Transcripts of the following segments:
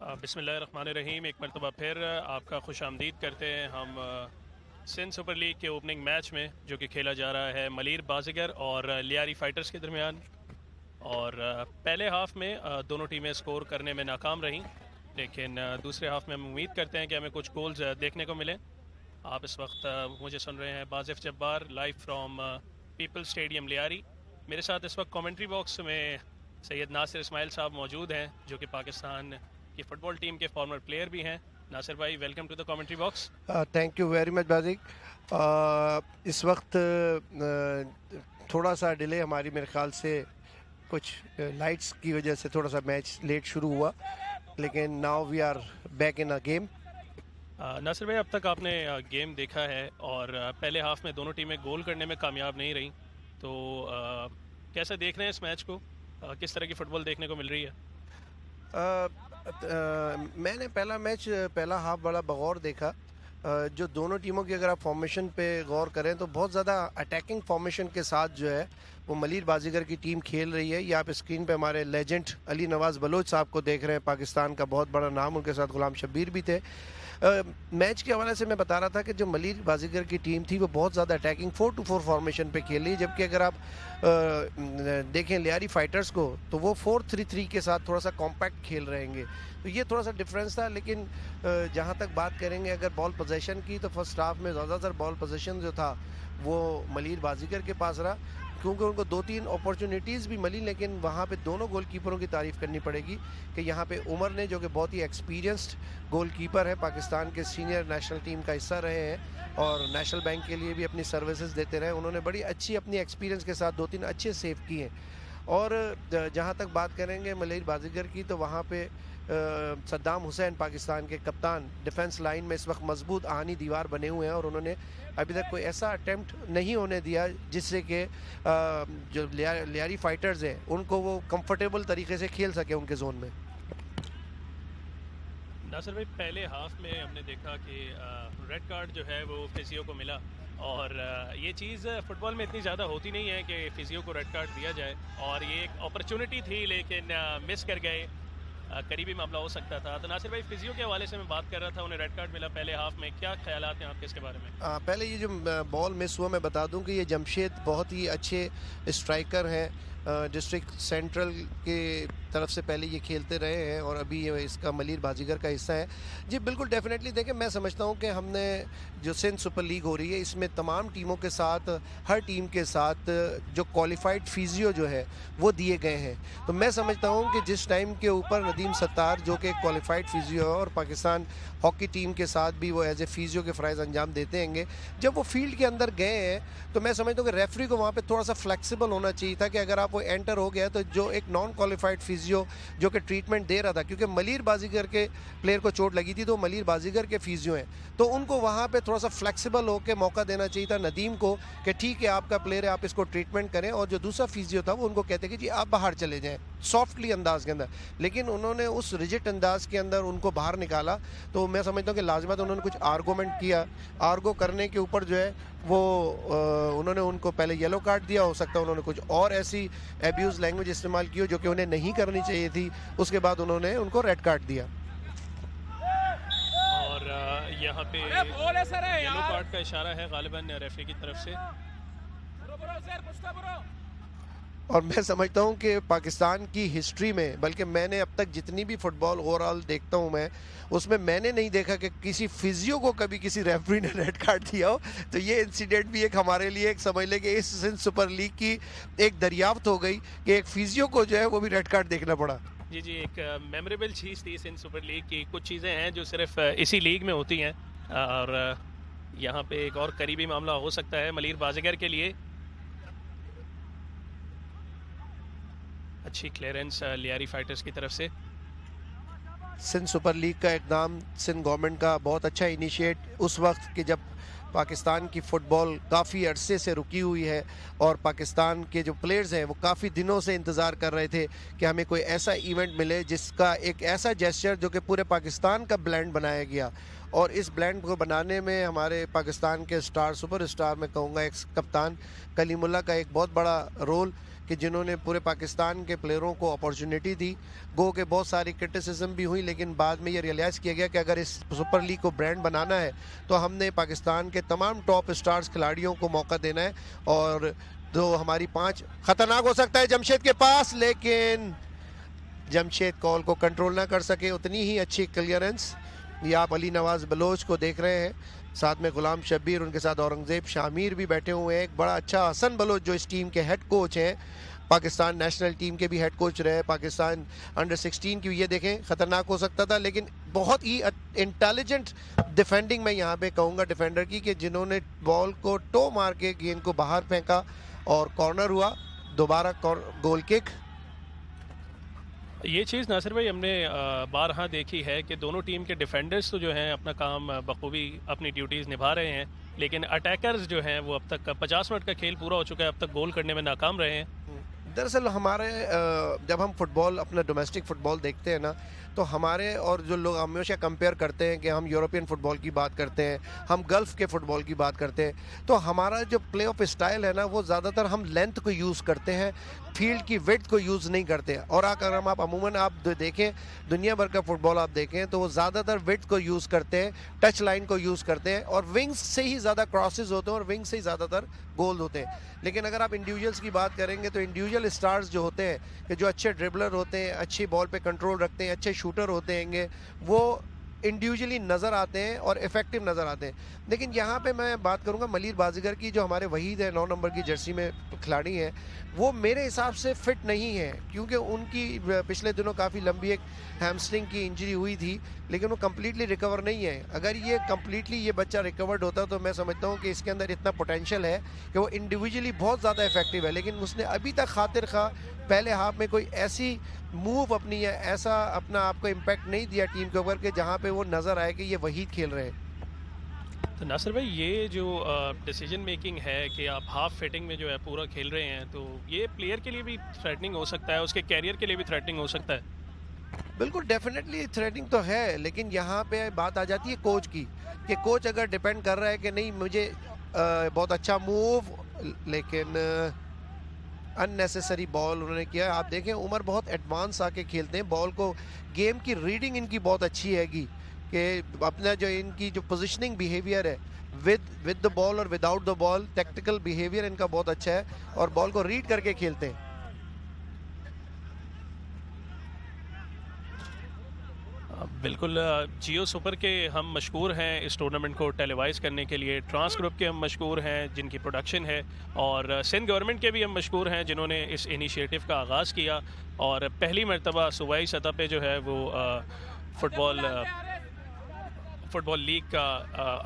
बिस्मिल्लाहिर्रहमानिर्रहीम। एक मरतबा फिर आपका खुश आमदीद करते हैं हम सिंध सुपर लीग के ओपनिंग मैच में, जो कि खेला जा रहा है मलीर बाज़ीगर और लियारी फाइटर्स के दरमियान। और पहले हाफ में दोनों टीमें स्कोर करने में नाकाम रहीं, लेकिन दूसरे हाफ में हम उम्मीद करते हैं कि हमें कुछ गोल्स देखने को मिले। आप इस वक्त मुझे सुन रहे हैं बाज़िफ़ Jabbar live from people stadium Lyari. मेरे साथ इस वक्त कमेंट्री बॉक्स में सैयद नासिर इस्माइल साहब मौजूद हैं, जो कि पाकिस्तान की फ़ुटबॉल टीम के फॉर्मर प्लेयर भी हैं। नासिर भाई, welcome to the commentary box. Thank you very much बाजिक। इस वक्त थोड़ा सा डिले हमारी मेरे ख्याल से कुछ लाइट्स की वजह से थोड़ा सा मैच लेट शुरू हुआ, लेकिन now we are back in a game. Nasir भाई, अब तक आपने गेम देखा है और पहले हाफ में दोनों टीमें गोल करने में कामयाब नहीं रहीं, तो कैसा देख रहे हैं इस मैच को? किस तरह की फ़ुटबॉल देखने को मिल रही है? मैंने पहला हाफ बड़ा बगौर देखा। जो दोनों टीमों की अगर आप फॉर्मेशन पे गौर करें तो बहुत ज़्यादा अटैकिंग फॉर्मेशन के साथ जो है वो मलीर बाजीगर की टीम खेल रही है। ये आप स्क्रीन पे हमारे लेजेंड अली नवाज़ बलोच साहब को देख रहे हैं, पाकिस्तान का बहुत बड़ा नाम, उनके साथ गुलाम शब्बीर भी थे। मैच के हवाले से मैं बता रहा था कि जो मलीर बाजीगर की टीम थी वो बहुत ज़्यादा अटैकिंग 4-2-4 फॉर्मेशन पे खेल रही है, जबकि अगर आप देखें लियारी फाइटर्स को तो वो 4-3-3 के साथ थोड़ा सा कॉम्पैक्ट खेल रहेंगे। तो ये थोड़ा सा डिफरेंस था। लेकिन जहाँ तक बात करेंगे अगर बॉल पोजेशन की, तो फर्स्ट हाफ में ज़्यादातर बॉल पोजेशन जो था वो मलीर बाजीगर के पास रहा, क्योंकि उनको 2-3 अपॉर्चुनिटीज़ भी मिली। लेकिन वहाँ पे दोनों गोलकीपरों की तारीफ़ करनी पड़ेगी कि यहाँ पे उमर ने, जो कि बहुत ही एक्सपीरियंस्ड गोलकीपर है, पाकिस्तान के सीनियर नेशनल टीम का हिस्सा रहे हैं और नेशनल बैंक के लिए भी अपनी सर्विसेज देते रहे, उन्होंने बड़ी अच्छी अपनी एक्सपीरियंस के साथ 2-3 अच्छे सेव किए। और जहाँ तक बात करेंगे मलीर बाजीगर की, तो वहाँ पे सद्दाम हुसैन पाकिस्तान के कप्तान डिफेंस लाइन में इस वक्त मजबूत आहानी दीवार बने हुए हैं और उन्होंने अभी तक कोई ऐसा अटेम्प्ट नहीं होने दिया जिससे कि जो लियारी फाइटर्स हैं उनको वो कंफर्टेबल तरीके से खेल सके उनके जोन में। नासिर भाई, पहले हाफ में हमने देखा कि रेड कार्ड जो है वो फिजियो को मिला, और ये चीज़ फ़ुटबॉल में इतनी ज़्यादा होती नहीं है कि फिजियो को रेड कार्ड दिया जाए, और ये एक अपॉर्चुनिटी थी लेकिन मिस कर गए। करीबी मामला हो सकता था। तो नासिर भाई, फिजियो के हवाले से मैं बात कर रहा था, उन्हें रेड कार्ड मिला पहले हाफ में, क्या ख्यालात हैं आपके इसके बारे में? पहले ये जो बॉल मिस हुआ, मैं बता दूं कि ये जमशेद बहुत ही अच्छे स्ट्राइकर हैं, डिस्ट्रिक्ट सेंट्रल के तरफ से पहले ये खेलते रहे हैं और अभी ये इसका मलीर बाजीगर का हिस्सा है। जी बिल्कुल, डेफिनेटली देखें, मैं समझता हूँ कि हमने जो सिंध सुपर लीग हो रही है इसमें तमाम टीमों के साथ, हर टीम के साथ जो क्वालिफाइड फिजियो जो है वो दिए गए हैं। तो मैं समझता हूँ कि जिस टाइम के ऊपर नदीम सत्तार, जो कि एक क्वालिफाइड फिजियो है और पाकिस्तान हॉकी टीम के साथ भी वो एज ए फिजियो के फ़राइज़ अंजाम देते हैंगे, जब वो फील्ड के अंदर गए हैं तो मैं समझता हूँ कि रेफरी को वहाँ पे थोड़ा सा फ्लेक्सिबल होना चाहिए था कि अगर आप वो एंटर हो गया तो जो एक नॉन क्वालिफाइड फिजियो जो कि ट्रीटमेंट दे रहा था, क्योंकि मलीर बाजीगर के प्लेयर को चोट लगी थी तो मलीर बाजीगर के फिजियो हैं, तो उनको वहाँ पे थोड़ा सा फ्लेक्सिबल होकर मौका देना चाहिए था नदीम को कि ठीक है आपका प्लेयर है, आप इसको ट्रीटमेंट करें, और जो दूसरा फिजियो था वो उनको कहते कि जी आप बाहर चले जाएँ सॉफ्टली अंदाज के अंदर। लेकिन उन्होंने उस रिजिट अंदाज के अंदर उनको बाहर निकाला। तो मैं समझता हूँ कि लाजमत उन्होंने कुछ आर्गूमेंट किया, आर्गो करने के ऊपर जो है वो उन्होंने उनको पहले येलो कार्ड दिया, हो सकता है उन्होंने कुछ और ऐसी एब्यूज़ लैंग्वेज इस्तेमाल की हो जो कि उन्हें नहीं करनी चाहिए थी, उसके बाद उन्होंने उनको रेड कार्ड दिया। और यहाँ पे येलो कार्ड का इशारा है गालिबन रेफरी की तरफ से। और मैं समझता हूँ कि पाकिस्तान की हिस्ट्री में, बल्कि मैंने अब तक जितनी भी फुटबॉल ओवरऑल देखता हूँ मैं, उसमें मैंने नहीं देखा कि किसी फिजियो को कभी किसी रेफरी ने रेड कार्ड दिया हो। तो ये इंसिडेंट भी एक हमारे लिए एक समझ लें कि इस सिंध सुपर लीग की एक दरियाफ्त हो गई कि एक फिजियो को जो है वो भी रेड कार्ड देखना पड़ा। जी जी, एक मेमोरेबल चीज़ थी सिंध सुपर लीग की। कुछ चीज़ें हैं जो सिर्फ इसी लीग में होती हैं, और यहाँ पे एक और करीबी मामला हो सकता है मलीर बाजीगर के लिए। अच्छी क्लियरेंस लियारी फाइटर्स की तरफ से। सिंध सुपर लीग का इक़दाम सिंध गवर्नमेंट का बहुत अच्छा इनिशिएट उस वक्त कि जब पाकिस्तान की फ़ुटबॉल काफ़ी अरसे से रुकी हुई है और पाकिस्तान के जो प्लेयर्स हैं वो काफ़ी दिनों से इंतज़ार कर रहे थे कि हमें कोई ऐसा इवेंट मिले जिसका एक ऐसा जेस्चर जो कि पूरे पाकिस्तान का ब्रांड बनाया गया। और इस ब्रांड को बनाने में हमारे पाकिस्तान के स्टार, सुपर स्टार मैं कहूँगा, एक कप्तान कलीमुल्लाह का एक बहुत बड़ा रोल, कि जिन्होंने पूरे पाकिस्तान के प्लेयरों को अपॉर्चुनिटी दी। गो के बहुत सारी क्रिटिसिज्म भी हुई, लेकिन बाद में ये रियलाइज़ किया गया कि अगर इस सुपर लीग को ब्रांड बनाना है तो हमने पाकिस्तान के तमाम टॉप स्टार्स खिलाड़ियों को मौका देना है। और जो हमारी 5 खतरनाक हो सकता है जमशेद के पास, लेकिन जमशेद कॉल को कंट्रोल ना कर सके। उतनी ही अच्छी क्लियरेंस। ये आप अली नवाज बलोच को देख रहे हैं, साथ में गुलाम शब्बीर, उनके साथ औरंगजेब शामिर भी बैठे हुए हैं। एक बड़ा अच्छा हसन बलोच जो इस टीम के हेड कोच हैं, पाकिस्तान नेशनल टीम के भी हेड कोच रहे, पाकिस्तान अंडर 16 की। ये देखें, खतरनाक हो सकता था, लेकिन बहुत ही इंटेलिजेंट डिफेंडिंग मैं यहाँ पे कहूँगा डिफेंडर की, कि जिन्होंने बॉल को टो मार के गेंद को बाहर फेंका और कॉर्नर हुआ, दोबारा गोल किक। ये चीज़ नासिर भाई हमने बारहा देखी है कि दोनों टीम के डिफेंडर्स तो जो हैं अपना काम बखूबी अपनी ड्यूटीज़ निभा रहे हैं, लेकिन अटैकर्स जो हैं वो अब तक 50 मिनट का खेल पूरा हो चुका है, अब तक गोल करने में नाकाम रहे हैं। दरअसल हमारे जब हम फुटबॉल अपना डोमेस्टिक फ़ुटबॉल देखते हैं ना, तो हमारे और जो लोग हमेशा कंपेयर करते हैं कि हम यूरोपियन फ़ुटबॉल की बात करते हैं, हम गल्फ़ के फ़ुटबॉल की बात करते हैं, तो हमारा जो प्ले ऑफ स्टाइल है ना, वो ज़्यादातर हम लेंथ को यूज़ करते हैं, फील्ड की विड्थ को यूज़ नहीं करते हैं। और अगर हम आप अमूमन आप देखें, दुनिया भर का फ़ुटबॉल आप देखें तो वो ज़्यादातर विड्थ को यूज़ करते हैं, टच लाइन को यूज़ करते हैं, और विंग्स से ही ज़्यादा क्रॉसेज होते हैं और विंग्स से ही ज़्यादातर गोल होते हैं। लेकिन अगर आप इंडिविजुअल्स की बात करेंगे तो इंडिविजुअल स्टार्स जो होते हैं, कि जो अच्छे ड्रिबलर होते हैं, अच्छी बॉल पे कंट्रोल रखते हैं, अच्छे शूटर होते हैं, वो इंडिविजुअली नज़र आते हैं और इफ़ेक्टिव नज़र आते हैं। लेकिन यहाँ पे मैं बात करूँगा मलीर बाजीगर की, जो हमारे वहीद है 9 नंबर की जर्सी में खिलाड़ी हैं, वो मेरे हिसाब से फ़िट नहीं है, क्योंकि उनकी पिछले दिनों काफ़ी लंबी एक हैमस्ट्रिंग की इंजरी हुई थी, लेकिन वो कम्प्लीटली रिकवर नहीं है। अगर ये कम्प्लीटली ये बच्चा रिकवर्ड होता तो मैं समझता हूँ कि इसके अंदर इतना पोटेंशियल है कि वो इंडिविजुअली बहुत ज़्यादा इफेक्टिव है, लेकिन उसने अभी तक खातिर खा पहले हाफ में कोई ऐसी मूव अपनी या ऐसा अपना आपको इम्पैक्ट नहीं दिया टीम के ऊपर कि जहाँ पे वो नज़र आए कि ये वहीद खेल रहे हैं। तो नासिर भाई, ये जो डिसीजन मेकिंग है कि आप हाफ फिटिंग में जो है पूरा खेल रहे हैं, तो ये प्लेयर के लिए भी थ्रेटनिंग हो सकता है, उसके कैरियर के लिए भी थ्रेटनिंग हो सकता है। बिल्कुल डेफिनेटली थ्रेटिंग तो है, लेकिन यहाँ पे बात आ जाती है कोच की, कि कोच अगर डिपेंड कर रहा है कि नहीं मुझे बहुत अच्छा मूव, लेकिन अननेसेसरी बॉल उन्होंने किया। आप देखें उमर बहुत एडवांस आके खेलते हैं, बॉल को गेम की रीडिंग इनकी बहुत अच्छी हैगी, कि अपना जो इनकी जो पोजीशनिंग बिहेवियर है विद द बॉल और without the ball, tactical behaviour इनका बहुत अच्छा है और बॉल को रीड करके खेलते हैं। बिल्कुल, जियो सुपर के हम मशहूर हैं इस टूर्नामेंट को टेलीवाइज करने के लिए, ट्रांस ग्रुप के हम मशहूर हैं जिनकी प्रोडक्शन है, और सिंध गवर्नमेंट के भी हम मशहूर हैं जिन्होंने इस इनिशिएटिव का आगाज़ किया, और पहली मरतबा सूबाई सतह पे जो है वो फ़ुटबॉल लीग का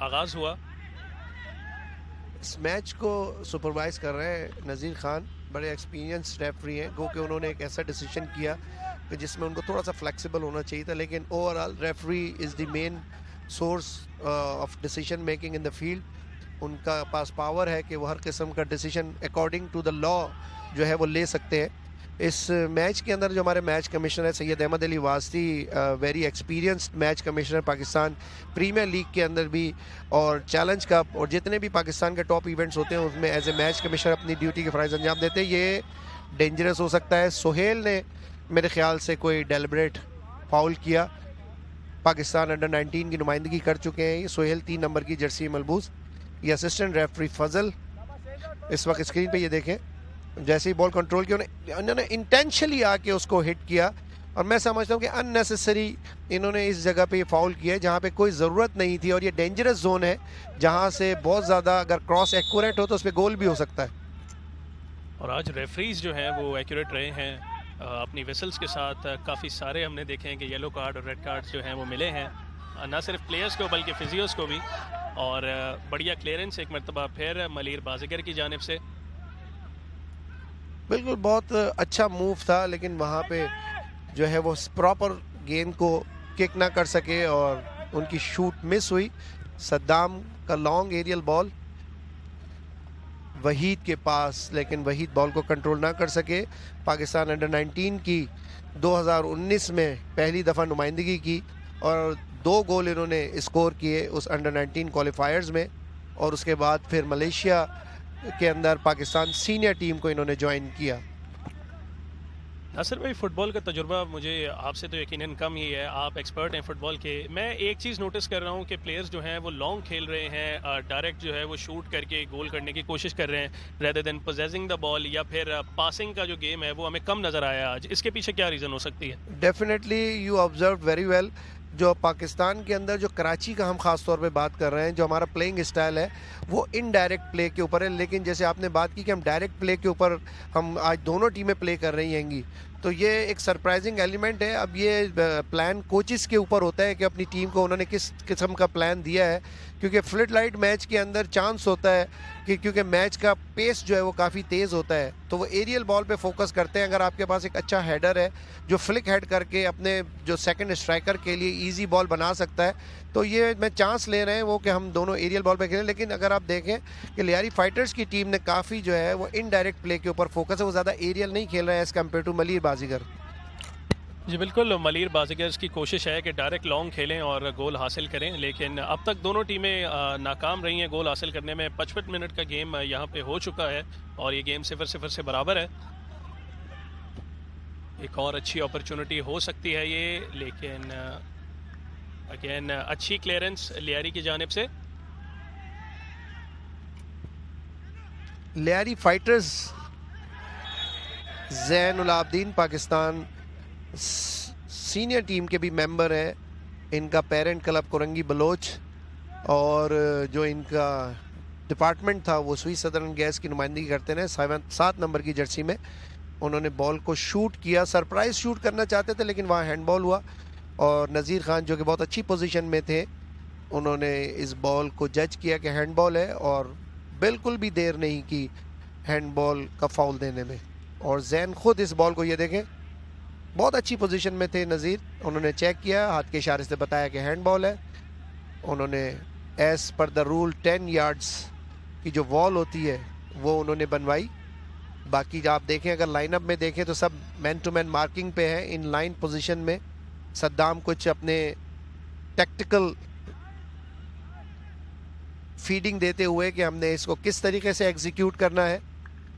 आगाज़ हुआ। इस मैच को सुपरवाइज कर रहे हैं नज़ीर खान, बड़े एक्सपीरियंस रेफरी हैं। गो के उन्होंने एक ऐसा डिसीजन किया कि जिसमें उनको थोड़ा सा फ्लेक्सिबल होना चाहिए था, लेकिन overall referee is the main source of decision making in the field. उनका पास पावर है कि वो हर किस्म का decision according to the law जो है वो ले सकते हैं। इस मैच के अंदर जो हमारे मैच कमिश्नर है Syed Ahmed Ali Wasti, very experienced match commissioner Pakistan premier league के अंदर भी, और चैलेंज कप और जितने भी पाकिस्तान के टॉप इवेंट्स होते हैं उसमें एज ए मैच कमिश्नर अपनी ड्यूटी के फ़राइज़ अंजाम देते हैं। ये डेंजरस हो सकता है। सोहेल ने मेरे ख्याल से कोई डेलिब्रेट फाउल किया। पाकिस्तान अंडर 19 की नुमाइंदगी कर चुके हैं ये सोहेल, 3 नंबर की जर्सी मलबूस। ये असिस्टेंट रेफरी फजल इस वक्त स्क्रीन पे ये देखें, जैसे ही बॉल कंट्रोल किया उन्होंने इंटेंशनली आके उसको हिट किया, और मैं समझता हूँ कि अननेसेसरी इन्होंने इस जगह पे ये फाउल किया है जहाँ पे कोई ज़रूरत नहीं थी, और ये डेंजरस जोन है जहाँ से बहुत ज़्यादा अगर क्रॉस एक्यूरेट हो तो उस पर गोल भी हो सकता है। और आज रेफरीज जो हैं वो एक्यूरेट रहे हैं अपनी विसल्स के साथ। काफ़ी सारे हमने देखे हैं कि येलो कार्ड और रेड कार्ड जो हैं वो मिले हैं, ना सिर्फ प्लेयर्स को बल्कि फिजियोस को भी, और बढ़िया क्लियरेंस एक मरतबा फिर मलीर बाज़िगर की जानिब से। बिल्कुल बहुत अच्छा मूव था, लेकिन वहाँ पे जो है वो प्रॉपर गेंद को किक ना कर सके और उनकी शूट मिस हुई। सद्दाम का लॉन्ग एरियल बॉल वहीद के पास, लेकिन वहीद बॉल को कंट्रोल ना कर सके। पाकिस्तान अंडर 19 की 2019 में पहली दफ़ा नुमाइंदगी की, और 2 गोल इन्होंने स्कोर किए उस अंडर 19 क्वालिफायर्स में, और उसके बाद फिर मलेशिया के अंदर पाकिस्तान सीनियर टीम को इन्होंने ज्वाइन किया। नासिर भाई, फ़ुटबॉल का तजुर्बा मुझे आपसे तो यकीनन कम ही है, आप एक्सपर्ट हैं फ़ुटबॉल के। मैं एक चीज़ नोटिस कर रहा हूँ कि प्लेयर्स जो हैं वो लॉन्ग खेल रहे हैं, डायरेक्ट जो है वो शूट करके गोल करने की कोशिश कर रहे हैं rather than possessing the ball, या फिर पासिंग का जो गेम है वो हमें कम नज़र आया आज। इसके पीछे क्या रीज़न हो सकती है? Definitely you observe very well. जो पाकिस्तान के अंदर जो कराची का हम खास तौर पे बात कर रहे हैं, जो हमारा प्लेइंग स्टाइल है वो इनडायरेक्ट प्ले के ऊपर है। लेकिन जैसे आपने बात की कि हम डायरेक्ट प्ले के ऊपर हम आज दोनों टीमें प्ले कर रही हैंगी, तो ये एक सरप्राइजिंग एलिमेंट है। अब ये प्लान कोचिस के ऊपर होता है कि अपनी टीम को उन्होंने किस किस्म का प्लान दिया है, क्योंकि फ्लड लाइट मैच के अंदर चांस होता है कि क्योंकि मैच का पेस जो है वो काफ़ी तेज़ होता है, तो वो एरियल बॉल पे फोकस करते हैं। अगर आपके पास एक अच्छा हेडर है जो फ्लिक हेड करके अपने जो सेकंड स्ट्राइकर के लिए इजी बॉल बना सकता है, तो ये मैं चांस ले रहे हैं वो कि हम दोनों एरियल बॉल पे खेलें। लेकिन अगर आप देखें कि लियारी फाइटर्स की टीम ने काफ़ी जो है वो इनडायरेक्ट प्ले के ऊपर फोकस है, वो ज़्यादा एरियल नहीं खेल रहे हैं एज़ कम्पेयर टू मलीर बाजीगर। जी बिल्कुल, मलीर बाज़िगर्स की कोशिश है कि डायरेक्ट लॉन्ग खेलें और गोल हासिल करें, लेकिन अब तक दोनों टीमें नाकाम रही हैं गोल हासिल करने में। 55 मिनट का गेम यहाँ पे हो चुका है और ये गेम 0-0 से बराबर है। एक और अच्छी अपॉर्चुनिटी हो सकती है ये, लेकिन अगेन अच्छी क्लियरेंस लियारी की जानिब से। Lyari fighters Zainul Abedin Pakistan senior team के भी मेंबर हैं। इनका पेरेंट क्लब कोरंगी बलोच, और जो इनका डिपार्टमेंट था वो स्विस सदर्न गैस की नुमाइंदगी करते हैं। 7 नंबर की जर्सी में उन्होंने बॉल को शूट किया, सरप्राइज शूट करना चाहते थे लेकिन वहाँ हैंडबॉल हुआ, और नज़ीर खान जो कि बहुत अच्छी पोजीशन में थे उन्होंने इस बॉल को जज किया कि हैंडबॉल है, और बिल्कुल भी देर नहीं की हैंडबॉल का फाउल देने में। और जैन खुद इस बॉल को, ये देखें, बहुत अच्छी पोजीशन में थे नज़ीर, उन्होंने चेक किया, हाथ के इशारे से बताया कि हैंडबॉल है। उन्होंने as per the rule 10 yards की जो वॉल होती है वो उन्होंने बनवाई। बाकी आप देखें, अगर लाइनअप में देखें तो सब मैन टू मैन मार्किंग पे है, इन लाइन पोजीशन में। सद्दाम कुछ अपने टैक्टिकल फीडिंग देते हुए कि हमने इसको किस तरीके से एग्जीक्यूट करना है।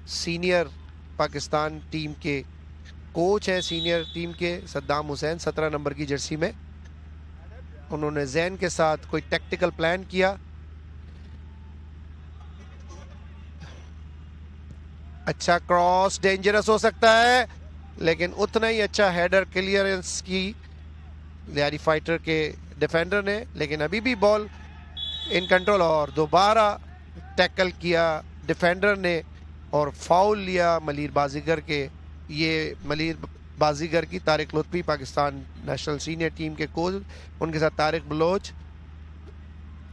सीनियर पाकिस्तान टीम के कोच हैं, सीनियर टीम के सद्दाम हुसैन 17 नंबर की जर्सी में, उन्होंने जैन के साथ कोई टैक्टिकल प्लान किया। अच्छा क्रॉस, डेंजरस हो सकता है, लेकिन उतना ही अच्छा हेडर क्लियरेंस की लियारी फाइटर के डिफेंडर ने, लेकिन अभी भी बॉल इन कंट्रोल, और दोबारा टैकल किया डिफेंडर ने और फाउल लिया मलीर बाजीगर के। ये मलीर बाजीगर की Tariq Lutfi Pakistan national senior team के कोच, उनके साथ तारिक बलोच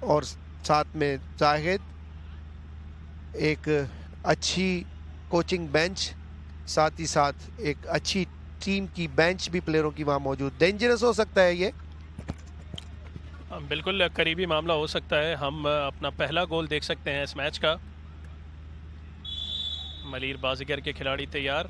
और साथ में जाहिद, एक अच्छी कोचिंग बेंच, साथ ही साथ एक अच्छी टीम की बेंच भी प्लेयरों की वहाँ मौजूद। डेंजरस हो सकता है ये। बिल्कुल करीबी मामला हो सकता है। हम अपना पहला गोल देख सकते हैं इस मैच का। मलीर बाजीगर के खिलाड़ी तैयार।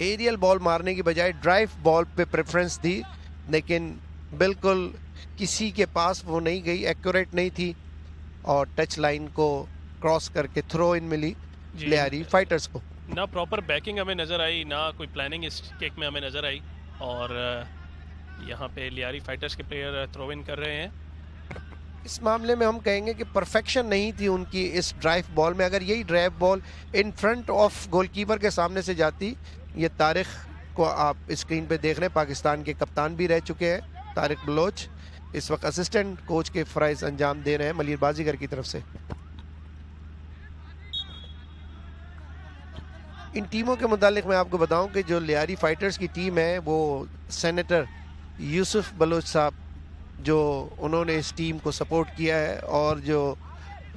एरियल बॉल मारने की बजाय ड्राइव बॉल पे प्रेफरेंस दी, लेकिन बिल्कुल किसी के पास वो नहीं गई, एक्यूरेट नहीं थी, और टच लाइन को क्रॉस करके थ्रो इन मिली लियारी फाइटर्स को। ना प्रॉपर बैकिंग हमें नज़र आई, ना कोई प्लानिंग इस किक में हमें नज़र आई, और यहाँ पे लियारी फाइटर्स के प्लेयर थ्रो इन कर रहे हैं। इस मामले में हम कहेंगे कि परफेक्शन नहीं थी उनकी इस ड्राइव बॉल में। अगर यही drive ball in front of goalkeeper के सामने से जाती, ये तारिक को आप स्क्रीन पे देख रहे हैं, पाकिस्तान के कप्तान भी रह चुके हैं तारिक बलोच, इस वक्त असिस्टेंट कोच के फ़राइज़ अंजाम दे रहे हैं मलीर बाजीगर की तरफ से। इन टीमों के मुतालिक मैं आपको बताऊं कि जो लियारी फाइटर्स की टीम है वो सेनेटर यूसुफ बलोच साहब, जो उन्होंने इस टीम को सपोर्ट किया है, और जो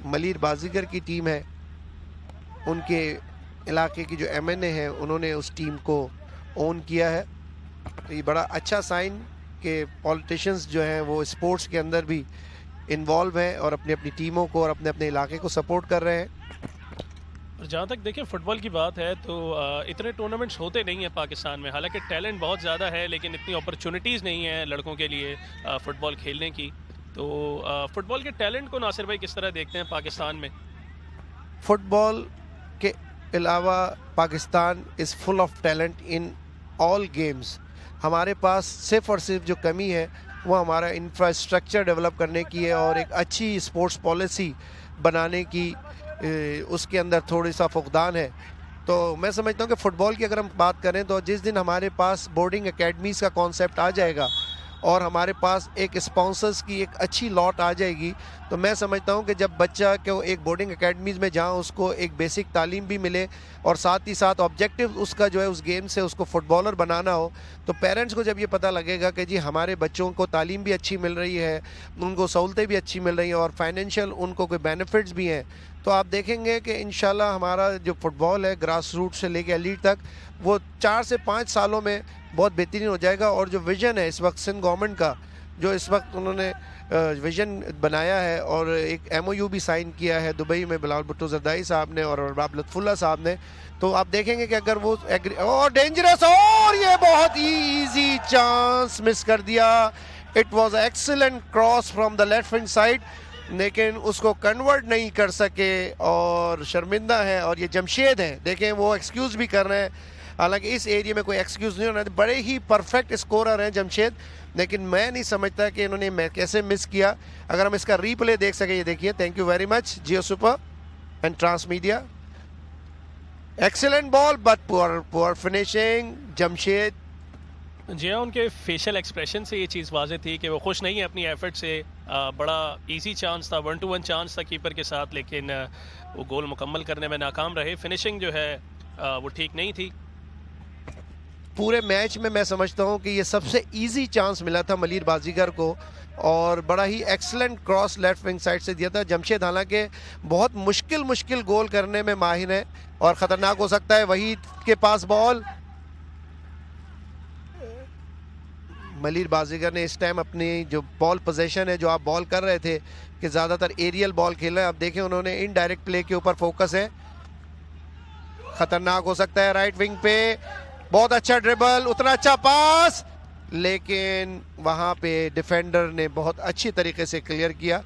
मलीर बाजीगर की टीम है उनके इलाके की जो एमएनए है उन्होंने उस टीम को ओन किया है। तो ये बड़ा अच्छा साइन कि पॉलिटिशियंस जो हैं वो स्पोर्ट्स के अंदर भी इन्वॉल्व हैं और अपनी अपनी टीमों को और अपने अपने इलाके को सपोर्ट कर रहे हैं। और जहाँ तक देखें फ़ुटबॉल की बात है तो इतने टूर्नामेंट्स होते नहीं हैं पाकिस्तान में। हालांकि टैलेंट बहुत ज़्यादा है, लेकिन इतनी अपॉर्चुनिटीज़ नहीं है लड़कों के लिए फ़ुटबॉल खेलने की। तो फ़ुटबॉल के टैलेंट को नासिर भाई किस तरह देखते हैं पाकिस्तान में? फुटबॉल के अलावा Pakistan is full of talent in all games. हमारे पास सिर्फ और सिर्फ जो कमी है वो हमारा इंफ्रास्ट्रक्चर डेवलप करने की है और एक अच्छी स्पोर्ट्स पॉलिसी बनाने की उसके अंदर थोड़ी सा फुकदान है। तो मैं समझता हूँ कि फ़ुटबॉल की अगर हम बात करें तो जिस दिन हमारे पास बोर्डिंग एकेडमीज़ का कॉन्सेप्ट आ जाएगा और हमारे पास एक स्पॉन्सर्स की एक अच्छी लॉट आ जाएगी, तो मैं समझता हूँ कि जब बच्चा को एक बोर्डिंग एकेडमीज़ में जहाँ उसको एक बेसिक तालीम भी मिले और साथ ही साथ ऑब्जेक्टिव उसका जो है उस गेम से उसको फुटबॉलर बनाना हो, तो पेरेंट्स को जब ये पता लगेगा कि जी हमारे बच्चों को तालीम भी अच्छी मिल रही है, उनको सहूलतें भी अच्छी मिल रही हैं और फाइनेंशियल उनको कोई बेनिफिट्स भी हैं, तो आप देखेंगे कि इंशाल्लाह हमारा जो फुटबॉल है ग्रास रूट से लेकर एलीट तक वो 4 से 5 सालों में बहुत बेहतरीन हो जाएगा। और जो विज़न है इस वक्त सिंध गवर्नमेंट का, जो इस वक्त उन्होंने विज़न बनाया है और एक MOU भी साइन किया है दुबई में बिलावल भुट्टो जरदारी साहब ने और अरबाब लुत्फुल्लाह साहब ने, तो आप देखेंगे कि अगर वो और डेंजरस और ये बहुत ही ईजी चांस मिस कर दिया। It was excellent cross from the left hand side, लेकिन उसको कन्वर्ट नहीं कर सके और शर्मिंदा है। और ये जमशेद हैं, देखें वो एक्सक्यूज़ भी कर रहे हैं, हालांकि इस एरिया में कोई एक्सक्यूज़ नहीं होना, बड़े ही परफेक्ट स्कोरर हैं जमशेद, लेकिन मैं नहीं समझता कि इन्होंने कैसे मिस किया। अगर हम इसका रीप्ले देख सके, ये देखिए, thank you very much Geo super and transmedia. Excellent ball but poor finishing Jamshed. जी हाँ, उनके फेशियल एक्सप्रेशन से ये चीज़ वाज़ेह थी कि वो खुश नहीं है अपनी एफर्ट से। बड़ा इजी चांस था, 1-2-1 चांस था कीपर के साथ, लेकिन वो गोल मुकम्मल करने में नाकाम रहे। फिनिशिंग जो है वो ठीक नहीं थी। पूरे मैच में मैं समझता हूँ कि ये सबसे इजी चांस मिला था मलीर बाजीगर को और बड़ा ही excellent cross left wing side से दिया था। जमशेद हालांकि बहुत मुश्किल गोल करने में माहिर है और ख़तरनाक हो सकता है। वहीद के पास बॉल, मलीर बाजीगर ने इस टाइम अपनी जो बॉल पोजीशन है, जो आप बॉल कर रहे थे कि ज़्यादातर एरियल बॉल खेल रहे हैं, अब देखें उन्होंने इनडायरेक्ट प्ले के ऊपर फोकस है। खतरनाक हो सकता है राइट विंग पे, बहुत अच्छा ड्रिबल, उतना अच्छा पास, लेकिन वहां पे डिफेंडर ने बहुत अच्छी तरीके से क्लियर किया।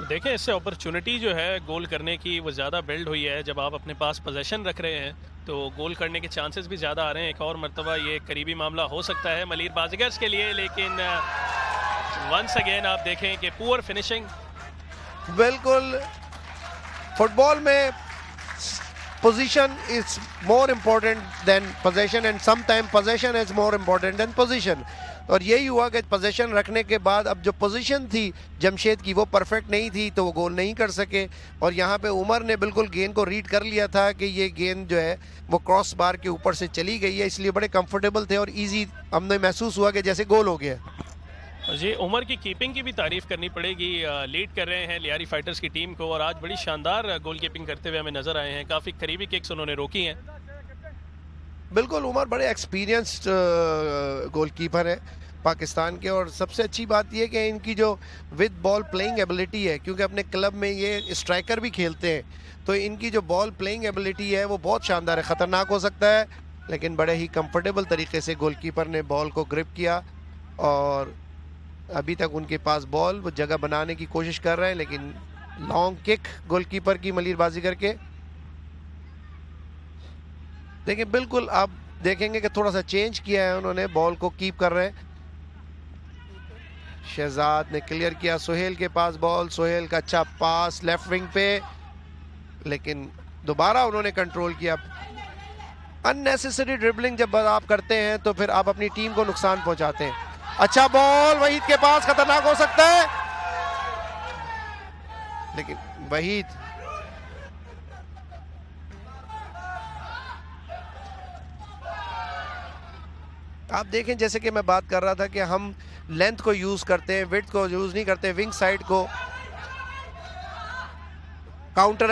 देखें इससे अपॉर्चुनिटी जो है गोल करने की वो ज़्यादा बिल्ड हुई है। जब आप अपने पास पोजीशन रख रहे हैं तो गोल करने के चांसेस भी ज़्यादा आ रहे हैं। एक और मरतबा ये करीबी मामला हो सकता है मलीर बाजीगर्स के लिए, लेकिन वंस अगेन आप देखें कि पुअर फिनिशिंग। बिल्कुल, फुटबॉल में position is more important then position and sometime position is more important then position. और यही हुआ कि पोजीशन रखने के बाद अब जो पोजीशन थी जमशेद की वो परफेक्ट नहीं थी, तो वो गोल नहीं कर सके। और यहाँ पे उमर ने बिल्कुल गेंद को रीड कर लिया था कि ये गेंद जो है वो क्रॉस बार के ऊपर से चली गई है, इसलिए बड़े कंफर्टेबल थे और इजी हमने महसूस हुआ कि जैसे गोल हो गया। जी, उमर की कीपिंग की भी तारीफ़ करनी पड़ेगी। लीड कर रहे हैं लियारी फाइटर्स की टीम को और आज बड़ी शानदार गोल कीपिंग करते हुए हमें नज़र आए हैं। काफ़ी करीबी किक्स उन्होंने रोकी हैं। बिल्कुल, उमर बड़े एक्सपीरियंस्ड गोलकीपर है पाकिस्तान के, और सबसे अच्छी बात यह कि इनकी जो विद बॉल प्लेइंग एबिलिटी है, क्योंकि अपने क्लब में ये स्ट्राइकर भी खेलते हैं, तो इनकी जो बॉल प्लेइंग एबिलिटी है वो बहुत शानदार है। ख़तरनाक हो सकता है, लेकिन बड़े ही कंफर्टेबल तरीके से गोलकीपर ने बॉल को ग्रिप किया और अभी तक उनके पास बॉल, वो जगह बनाने की कोशिश कर रहे हैं, लेकिन लॉन्ग किक गोलकीपर की मलीर बाजीगर के। देखिए, बिल्कुल आप देखेंगे कि थोड़ा सा चेंज किया है उन्होंने, बॉल को कीप कर रहे हैं। शहजाद ने क्लियर किया, सोहेल के पास बॉल, सोहेल का अच्छा पास लेफ्ट विंग पे, लेकिन दोबारा उन्होंने कंट्रोल किया। अननेसेसरी ड्रिबलिंग जब आप करते हैं तो फिर आप अपनी टीम को नुकसान पहुंचाते हैं। अच्छा बॉल वहीद के पास, खतरनाक हो सकता है, लेकिन वहीद आप देखें, जैसे कि मैं बात कर रहा था कि हम लेंथ को यूज करते हैं, विड्थ को यूज नहीं करते, विंग साइड को। काउंटर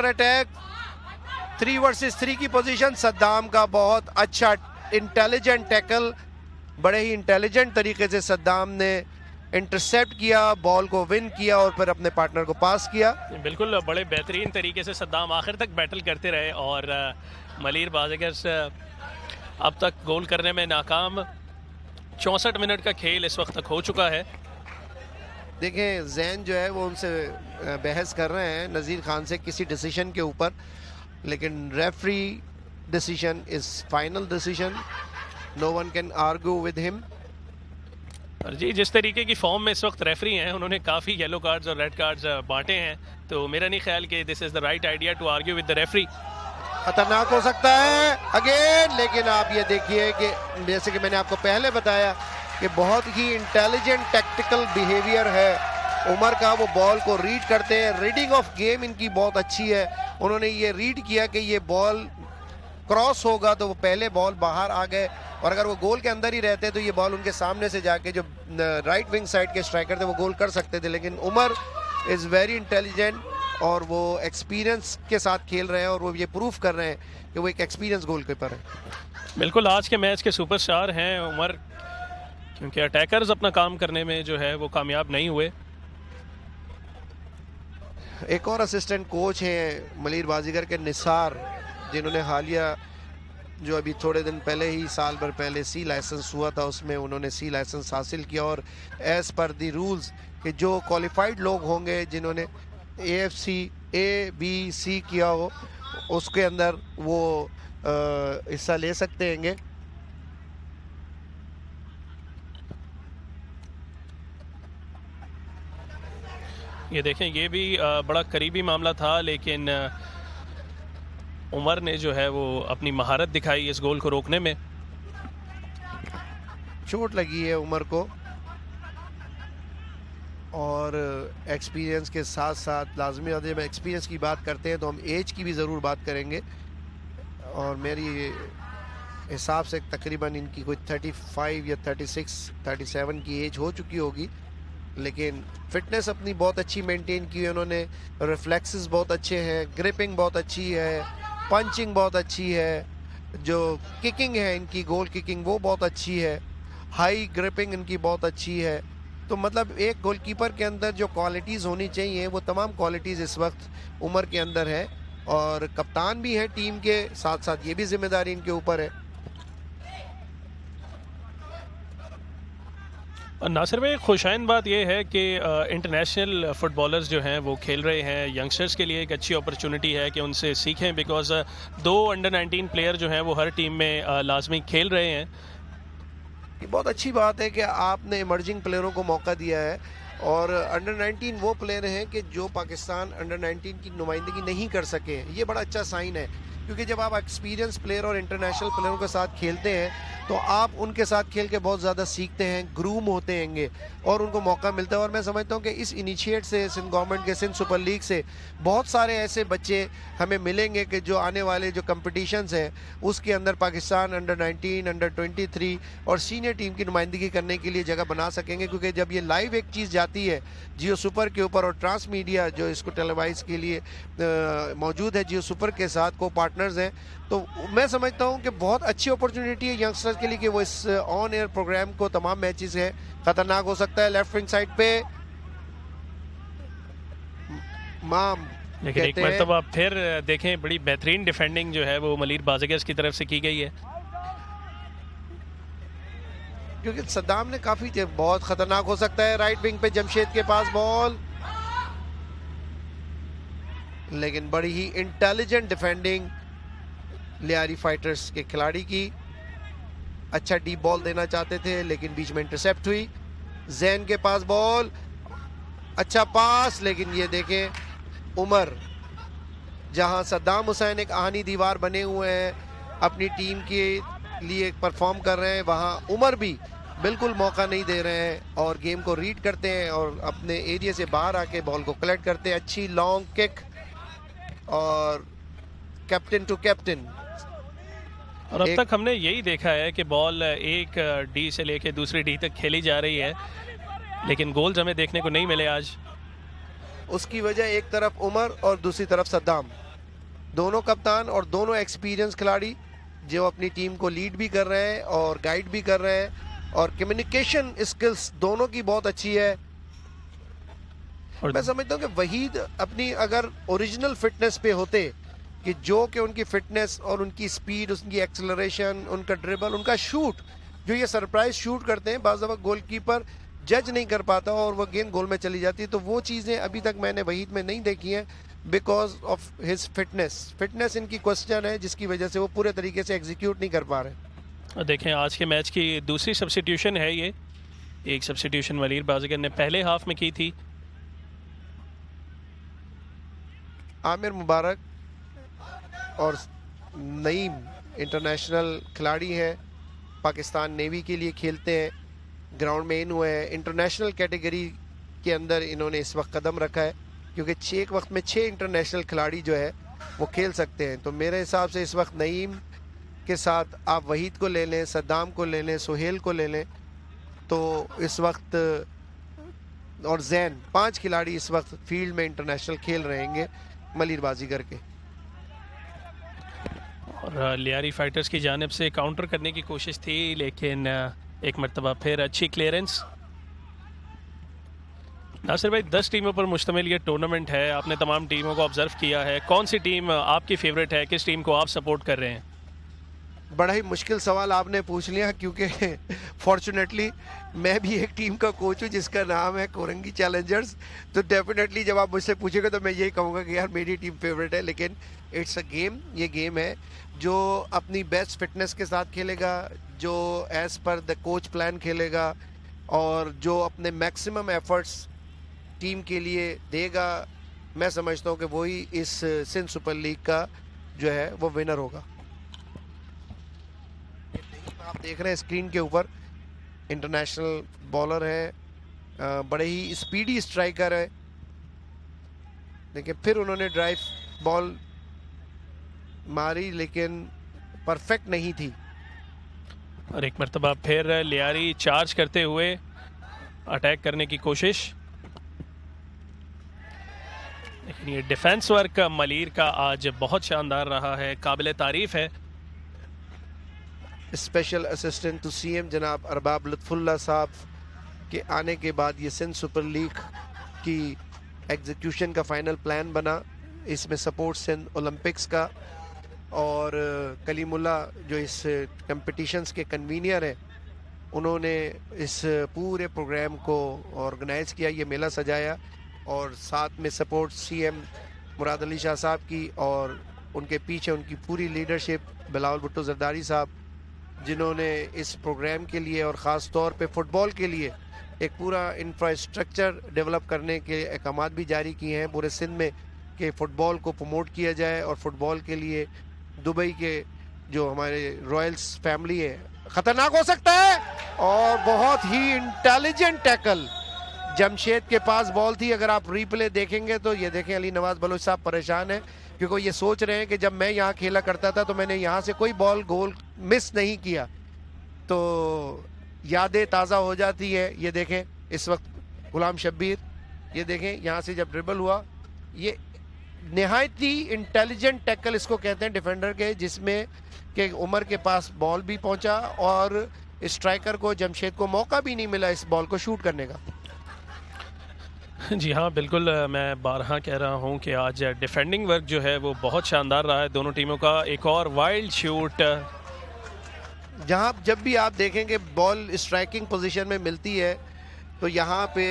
अटैक 3 वर्सेस 3 की पोजीशन, सद्दाम का बहुत अच्छा इंटेलिजेंट टैकल, बड़े ही इंटेलिजेंट तरीके से सद्दाम ने इंटरसेप्ट किया, बॉल को विन किया और फिर अपने पार्टनर को पास किया। बिल्कुल, बड़े बेहतरीन तरीके से सद्दाम आखिर तक बैटल करते रहे और मलीर बाजीगर्स अब तक गोल करने में नाकाम। 64 मिनट का खेल इस वक्त तक हो चुका है देखें जैन जो है वो उनसे बहस कर रहे हैं नज़ीर खान से किसी डिसीजन के ऊपर, लेकिन referee decision is final decision, no one can argue with him. और जी जिस तरीके की फॉर्म में इस वक्त रेफरी हैं, उन्होंने काफ़ी येलो कार्ड्स और रेड कार्ड्स बांटे हैं, तो मेरा नहीं ख्याल कि this is the right idea to argue with the referee. खतरनाक हो सकता है अगेन, लेकिन आप ये देखिए कि जैसे कि मैंने आपको पहले बताया कि बहुत ही इंटेलिजेंट टैक्टिकल बिहेवियर है उमर का। वो बॉल को रीड करते हैं, रीडिंग ऑफ गेम इनकी बहुत अच्छी है। उन्होंने ये रीड किया कि ये बॉल क्रॉस होगा तो वो पहले बॉल बाहर आ गए, और अगर वो गोल के अंदर ही रहते तो ये बॉल उनके सामने से जाके जो राइट विंग साइड के स्ट्राइकर थे वो गोल कर सकते थे। लेकिन उमर इज़ वेरी इंटेलिजेंट और वो एक्सपीरियंस के साथ खेल रहे हैं, और वो ये प्रूफ कर रहे हैं कि वो एक एक्सपीरियंस गोलकीपर है। बिल्कुल आज के मैच के सुपरस्टार हैं उमर, क्योंकि अटैकर्स अपना काम करने में जो है वो कामयाब नहीं हुए। एक और असिस्टेंट कोच हैं मलीर बाजीगर के, निसार, जिन्होंने हालिया जो अभी थोड़े दिन पहले ही, साल भर पहले सी लाइसेंस हुआ था, उसमें उन्होंने सी लाइसेंस हासिल किया। और एज़ पर दी रूल्स कि जो क्वालिफाइड लोग होंगे जिन्होंने AFC A-B-C किया हो उसके अंदर वो हिस्सा ले सकते हैंगे। ये देखें, ये भी बड़ा करीबी मामला था, लेकिन उमर ने जो है वो अपनी महारत दिखाई इस गोल को रोकने में। चोट लगी है उमर को, और एक्सपीरियंस के साथ साथ लाजमी है, जब एक्सपीरियंस की बात करते हैं तो हम एज की भी ज़रूर बात करेंगे, और मेरी हिसाब से तकरीबन इनकी कोई 35 या 36-37 की एज हो चुकी होगी। लेकिन फिटनेस अपनी बहुत अच्छी मेंटेन की है उन्होंने, रिफ्लेक्सेस बहुत अच्छे हैं, ग्रिपिंग बहुत अच्छी है, पंचिंग बहुत अच्छी है, जो किकिंग है इनकी, गोल किकिंग वो बहुत अच्छी है, हाई ग्रिपिंग इनकी बहुत अच्छी है। तो मतलब एक गोलकीपर के अंदर जो क्वालिटीज़ होनी चाहिए वो तमाम क्वालिटीज़ इस वक्त उमर के अंदर है, और कप्तान भी है टीम के, साथ साथ ये भी जिम्मेदारी इनके ऊपर है। नासिर भाई, खुशाइन बात यह है कि इंटरनेशनल फुटबॉलर्स जो हैं वो खेल रहे हैं, यंगस्टर्स के लिए एक अच्छी अपॉर्चुनिटी है कि उनसे सीखें, बिकॉज 2 अंडर 19 प्लेयर जो हैं वो हर टीम में लाजमी खेल रहे हैं। ये बहुत अच्छी बात है कि आपने इमर्जिंग प्लेयरों को मौका दिया है, और अंडर 19 वो प्लेयर हैं कि जो पाकिस्तान अंडर 19 की नुमाइंदगी नहीं कर सके। ये बड़ा अच्छा साइन है, क्योंकि जब आप एक्सपीरियंस प्लेयर और इंटरनेशनल प्लेयरों के साथ खेलते हैं तो आप उनके साथ खेल के बहुत ज़्यादा सीखते हैं, ग्रूम होते हैंगे, और उनको मौका मिलता है। और मैं समझता हूँ कि इस इनिशिएट से, सिंध गवर्नमेंट के, सिंध सुपर लीग से बहुत सारे ऐसे बच्चे हमें मिलेंगे कि जो आने वाले जो कंपटीशंस हैं उसके अंदर पाकिस्तान अंडर 19, अंडर 23 और सीनियर टीम की नुमाइंदगी करने के लिए जगह बना सकेंगे। क्योंकि जब ये लाइव एक चीज़ जाती है जियो सुपर के ऊपर, और ट्रांस मीडिया जो इसको टेलीवाइज के लिए मौजूद है जियो सुपर के साथ, को पार्टनर्स हैं, तो मैं समझता हूं कि बहुत अच्छी अपॉर्चुनिटी है यंगस्टर्स के लिए कि वो इस ऑन एयर प्रोग्राम को, तमाम मैचेस है, खतरनाक हो सकता है। लेफ्ट विंग साइड पे माम, लेकिन एक मरतबा फिर देखें, बड़ी बेहतरीन डिफेंडिंग जो है वो मलीर बाज़िगर की तरफ से की गई है, क्योंकि सद्दाम ने काफी बहुत खतरनाक हो सकता है। राइट विंग पे जमशेद के पास बॉल, लेकिन बड़ी ही इंटेलिजेंट डिफेंडिंग लियारी फाइटर्स के खिलाड़ी की। अच्छा डीप बॉल देना चाहते थे लेकिन बीच में इंटरसेप्ट हुई। जैन के पास बॉल, अच्छा पास, लेकिन ये देखें उमर, जहां सद्दाम हुसैन एक आहनी दीवार बने हुए हैं, अपनी टीम के लिए परफॉर्म कर रहे हैं, वहां उमर भी बिल्कुल मौका नहीं दे रहे हैं और गेम को रीड करते हैं और अपने एरिया से बाहर आके बॉल को कलेक्ट करते हैं। अच्छी लॉन्ग किक और कैप्टन टू कैप्टन। और अब तक हमने यही देखा है कि बॉल एक डी से लेके दूसरी डी तक खेली जा रही है, लेकिन गोल्स हमें देखने को नहीं मिले आज। उसकी वजह एक तरफ उमर और दूसरी तरफ सद्दाम, दोनों कप्तान और दोनों एक्सपीरियंस खिलाड़ी जो अपनी टीम को लीड भी कर रहे हैं और गाइड भी कर रहे हैं, और कम्युनिकेशन स्किल्स दोनों की बहुत अच्छी है। और मैं समझता हूँ कि वहीद अपनी अगर ओरिजिनल फिटनेस पे होते, कि जो कि उनकी फिटनेस और उनकी स्पीड, उनकी एक्सेलरेशन, उनका ड्रिबल, उनका शूट, जो ये सरप्राइज शूट करते हैं बाज़ दफ़ा गोलकीपर जज नहीं कर पाता और वो गेंद गोल में चली जाती है। तो वो चीज़ें अभी तक मैंने वहीद में नहीं देखी हैं बिकॉज ऑफ हिज फिटनेस इनकी क्वेश्चन है, जिसकी वजह से वो पूरे तरीके से एग्जीक्यूट नहीं कर पा रहे। देखें आज के मैच की दूसरी सब्स्टिट्यूशन है ये, एक सब्स्टिट्यूशन मलीर बाज़ीगर ने पहले हाफ में की थी। आमिर मुबारक और नईम इंटरनेशनल खिलाड़ी हैं, पाकिस्तान नेवी के लिए खेलते हैं, ग्राउंड में इन हुए हैं। इंटरनेशनल कैटेगरी के अंदर इन्होंने इस वक्त कदम रखा है क्योंकि एक वक्त में 6 इंटरनेशनल खिलाड़ी जो है वो खेल सकते हैं। तो मेरे हिसाब से इस वक्त नईम के साथ आप वहीद को ले लें, सद्दाम को ले लें, सुहेल को ले लें, तो इस वक्त और जैन 5 खिलाड़ी इस वक्त फील्ड में इंटरनेशनल खेल रहेंगे मलीर बाजीगर के। और लियारी फाइटर्स की जानिब से काउंटर करने की कोशिश थी, लेकिन एक मरतबा फिर अच्छी क्लियरेंस। नासिर भाई 10 टीमों पर मुश्तमिल ये टूर्नामेंट है, आपने तमाम टीमों को ऑब्जर्व किया है, कौन सी टीम आपकी फेवरेट है, किस टीम को आप सपोर्ट कर रहे हैं? बड़ा ही मुश्किल सवाल आपने पूछ लिया क्योंकि फॉर्चुनेटली मैं भी एक टीम का कोच हूँ जिसका नाम है कोरंगी चैलेंजर्स। तो डेफिनेटली जब आप मुझसे पूछेंगे तो मैं यही कहूँगा कि यार मेरी टीम फेवरेट है, लेकिन इट्स अ गेम, ये गेम है जो अपनी बेस्ट फिटनेस के साथ खेलेगा, जो as per the coach plan खेलेगा और जो अपने मैक्सिमम एफर्ट्स टीम के लिए देगा, मैं समझता हूँ कि वही इस सिंध सुपर लीग का जो है वो विनर होगा। आप देख रहे हैं स्क्रीन के ऊपर इंटरनेशनल बॉलर है, बड़े ही स्पीडी स्ट्राइकर है। देखिए फिर उन्होंने ड्राइव बॉल मारी लेकिन परफेक्ट नहीं थी। और एक मरतबा फिर लियारी चार्ज करते हुए अटैक करने की कोशिश, लेकिन ये डिफेंस वर्क मलीर का आज बहुत शानदार रहा है, काबिल तारीफ है। स्पेशल असिस्टेंट टू सीएम जनाब अरबाब लुत्फुल्लाह साहब के आने के बाद ये सिंध सुपर लीग की एग्जीक्यूशन का फाइनल प्लान बना। इसमें सपोर्ट सिंध ओलंपिक्स का और कलीमुल्ला जो इस कंपटीशंस के कन्वीनियर हैं, उन्होंने इस पूरे प्रोग्राम को ऑर्गेनाइज किया, ये मेला सजाया। और साथ में सपोर्ट सीएम मुराद अली शाह साहब की और उनके पीछे उनकी पूरी लीडरशिप बिलावल भुट्टो जरदारी साहब, जिन्होंने इस प्रोग्राम के लिए और ख़ास तौर पे फ़ुटबॉल के लिए एक पूरा इंफ्रास्ट्रक्चर डेवलप करने के अहकाम भी जारी किए हैं पूरे सिंध में कि फ़ुटबॉल को प्रमोट किया जाए। और फ़ुटबॉल के लिए दुबई के जो हमारे रॉयल्स फैमिली है, ख़तरनाक हो सकता है और बहुत ही इंटेलिजेंट टैकल जमशेद के पास बॉल थी। अगर आप रीप्ले देखेंगे तो ये देखें अली नवाज बलोच साहब परेशान है क्योंकि ये सोच रहे हैं कि जब मैं यहाँ खेला करता था तो मैंने यहाँ से कोई बॉल गोल मिस नहीं किया, तो यादें ताज़ा हो जाती है। ये देखें इस वक्त गुलाम शब्बीर, ये देखें यहाँ से जब ड्रिबल हुआ, ये नहायत ही इंटेलिजेंट टैकल इसको कहते हैं डिफेंडर के, जिसमें कि उमर के पास बॉल भी पहुँचा और स्ट्राइकर को जमशेद को मौका भी नहीं मिला इस बॉल को शूट करने का। जी हाँ बिल्कुल, मैं बारहा कह रहा हूँ कि आज डिफेंडिंग वर्क जो है वो बहुत शानदार रहा है दोनों टीमों का। एक और वाइल्ड शूट, जहाँ जब भी आप देखेंगे बॉल स्ट्राइकिंग पोजीशन में मिलती है तो यहाँ पे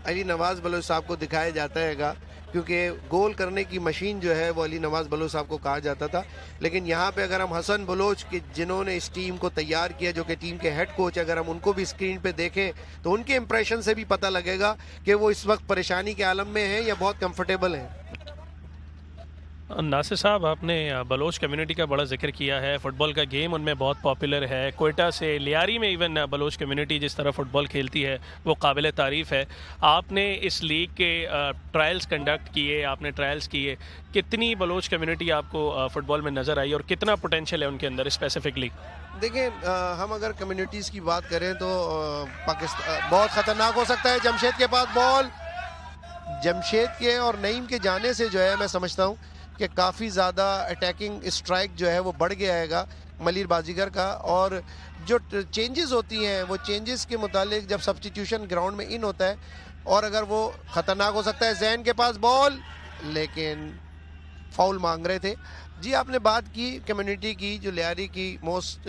अली नवाज़ बलोच साहब को दिखाया जाता हैगा, क्योंकि गोल करने की मशीन जो है वो अली नवाज़ बलोच साहब को कहा जाता था। लेकिन यहाँ पे अगर हम हसन बलोच के जिन्होंने इस टीम को तैयार किया, जो कि टीम के हेड कोच, अगर हम उनको भी स्क्रीन पे देखें तो उनके इंप्रेशन से भी पता लगेगा कि वो इस वक्त परेशानी के आलम में हैं या बहुत कंफर्टेबल हैं। नासिर साहब आपने बलोच कम्युनिटी का बड़ा जिक्र किया है, फ़ुटबॉल का गेम उनमें बहुत पॉपुलर है। कोयटा से लियारी में इवन बलोच कम्युनिटी जिस तरह फ़ुटबॉल खेलती है वो काबिल तारीफ़ है। आपने इस लीग के ट्रायल्स कंडक्ट किए, आपने ट्रायल्स किए, कितनी बलोच कम्युनिटी आपको फ़ुटबॉल में नज़र आई और कितना पोटेंशियल है उनके अंदर स्पेसिफिकली? देखिए हम अगर कम्युनिटीज़ की बात करें तो पाकिस्तान बहुत ख़तरनाक हो सकता है। जमशेद के पास बॉल, जमशेद के और नईम के जाने से जो है मैं समझता हूँ कि काफ़ी ज़्यादा अटैकिंग स्ट्राइक जो है वो बढ़ गया हैगा मलीर बाजीगर का। और जो चेंजेस होती हैं वो चेंजेस के मुतालिक जब सब्स्टिट्यूशन ग्राउंड में इन होता है और अगर वो ख़तरनाक हो सकता है। जैन के पास बॉल, लेकिन फाउल मांग रहे थे। जी आपने बात की कम्युनिटी की, जो लियारी की मोस्ट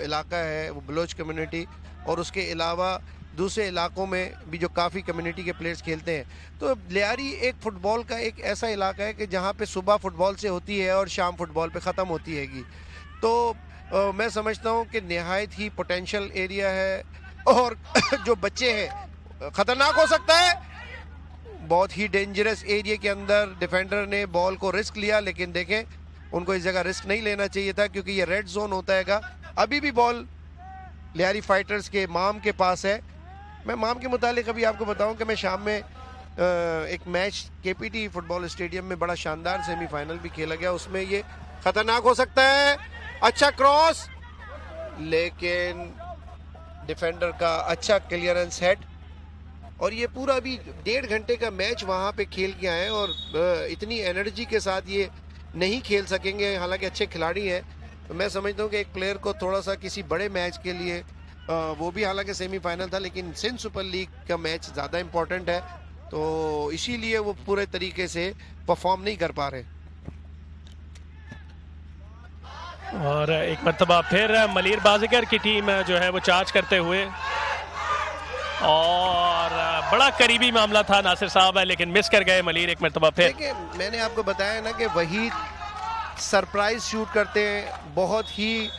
इलाका है वो बलोच कम्युनिटी, और उसके अलावा दूसरे इलाकों में भी जो काफ़ी कम्युनिटी के प्लेयर्स खेलते हैं। तो लियारी एक फ़ुटबॉल का एक ऐसा इलाका है कि जहाँ पे सुबह फ़ुटबॉल से होती है और शाम फ़ुटबॉल पे ख़त्म होती हैगी। तो मैं समझता हूँ कि निहायत ही पोटेंशियल एरिया है और जो बच्चे हैं ख़तरनाक हो सकता है। बहुत ही डेंजरस एरिया के अंदर डिफेंडर ने बॉल को रिस्क लिया, लेकिन देखें उनको इस जगह रिस्क नहीं लेना चाहिए था क्योंकि ये रेड जोन होता हैगा। अभी भी बॉल लियारी फाइटर्स के माम के पास है। मैं माम के मुतालिक अभी आपको बताऊं कि मैं शाम में एक मैच केपीटी फुटबॉल स्टेडियम में बड़ा शानदार सेमीफाइनल भी खेला गया, उसमें ये खतरनाक हो सकता है। अच्छा क्रॉस, लेकिन डिफेंडर का अच्छा क्लियरेंस हेड। और ये पूरा अभी 1.5 घंटे का मैच वहाँ पे खेल के आए और इतनी एनर्जी के साथ ये नहीं खेल सकेंगे, हालांकि अच्छे खिलाड़ी हैं। तो मैं समझता हूँ कि एक प्लेयर को थोड़ा सा किसी बड़े मैच के लिए वो भी हालांकि सेमीफाइनल था, लेकिन सिंध सुपर लीग का मैच ज़्यादा इम्पोर्टेंट है, तो इसीलिए वो पूरे तरीके से परफॉर्म नहीं कर पा रहे। और एक मरतबा फिर मलीर बाजीगर की टीम जो है वो चार्ज करते हुए, और बड़ा करीबी मामला था नासिर साहब है, लेकिन मिस कर गए मलीर एक मरतबा फिर। देखिए मैंने आपको बताया ना कि वहीद सरप्राइज शूट करते हैं, बहुत ही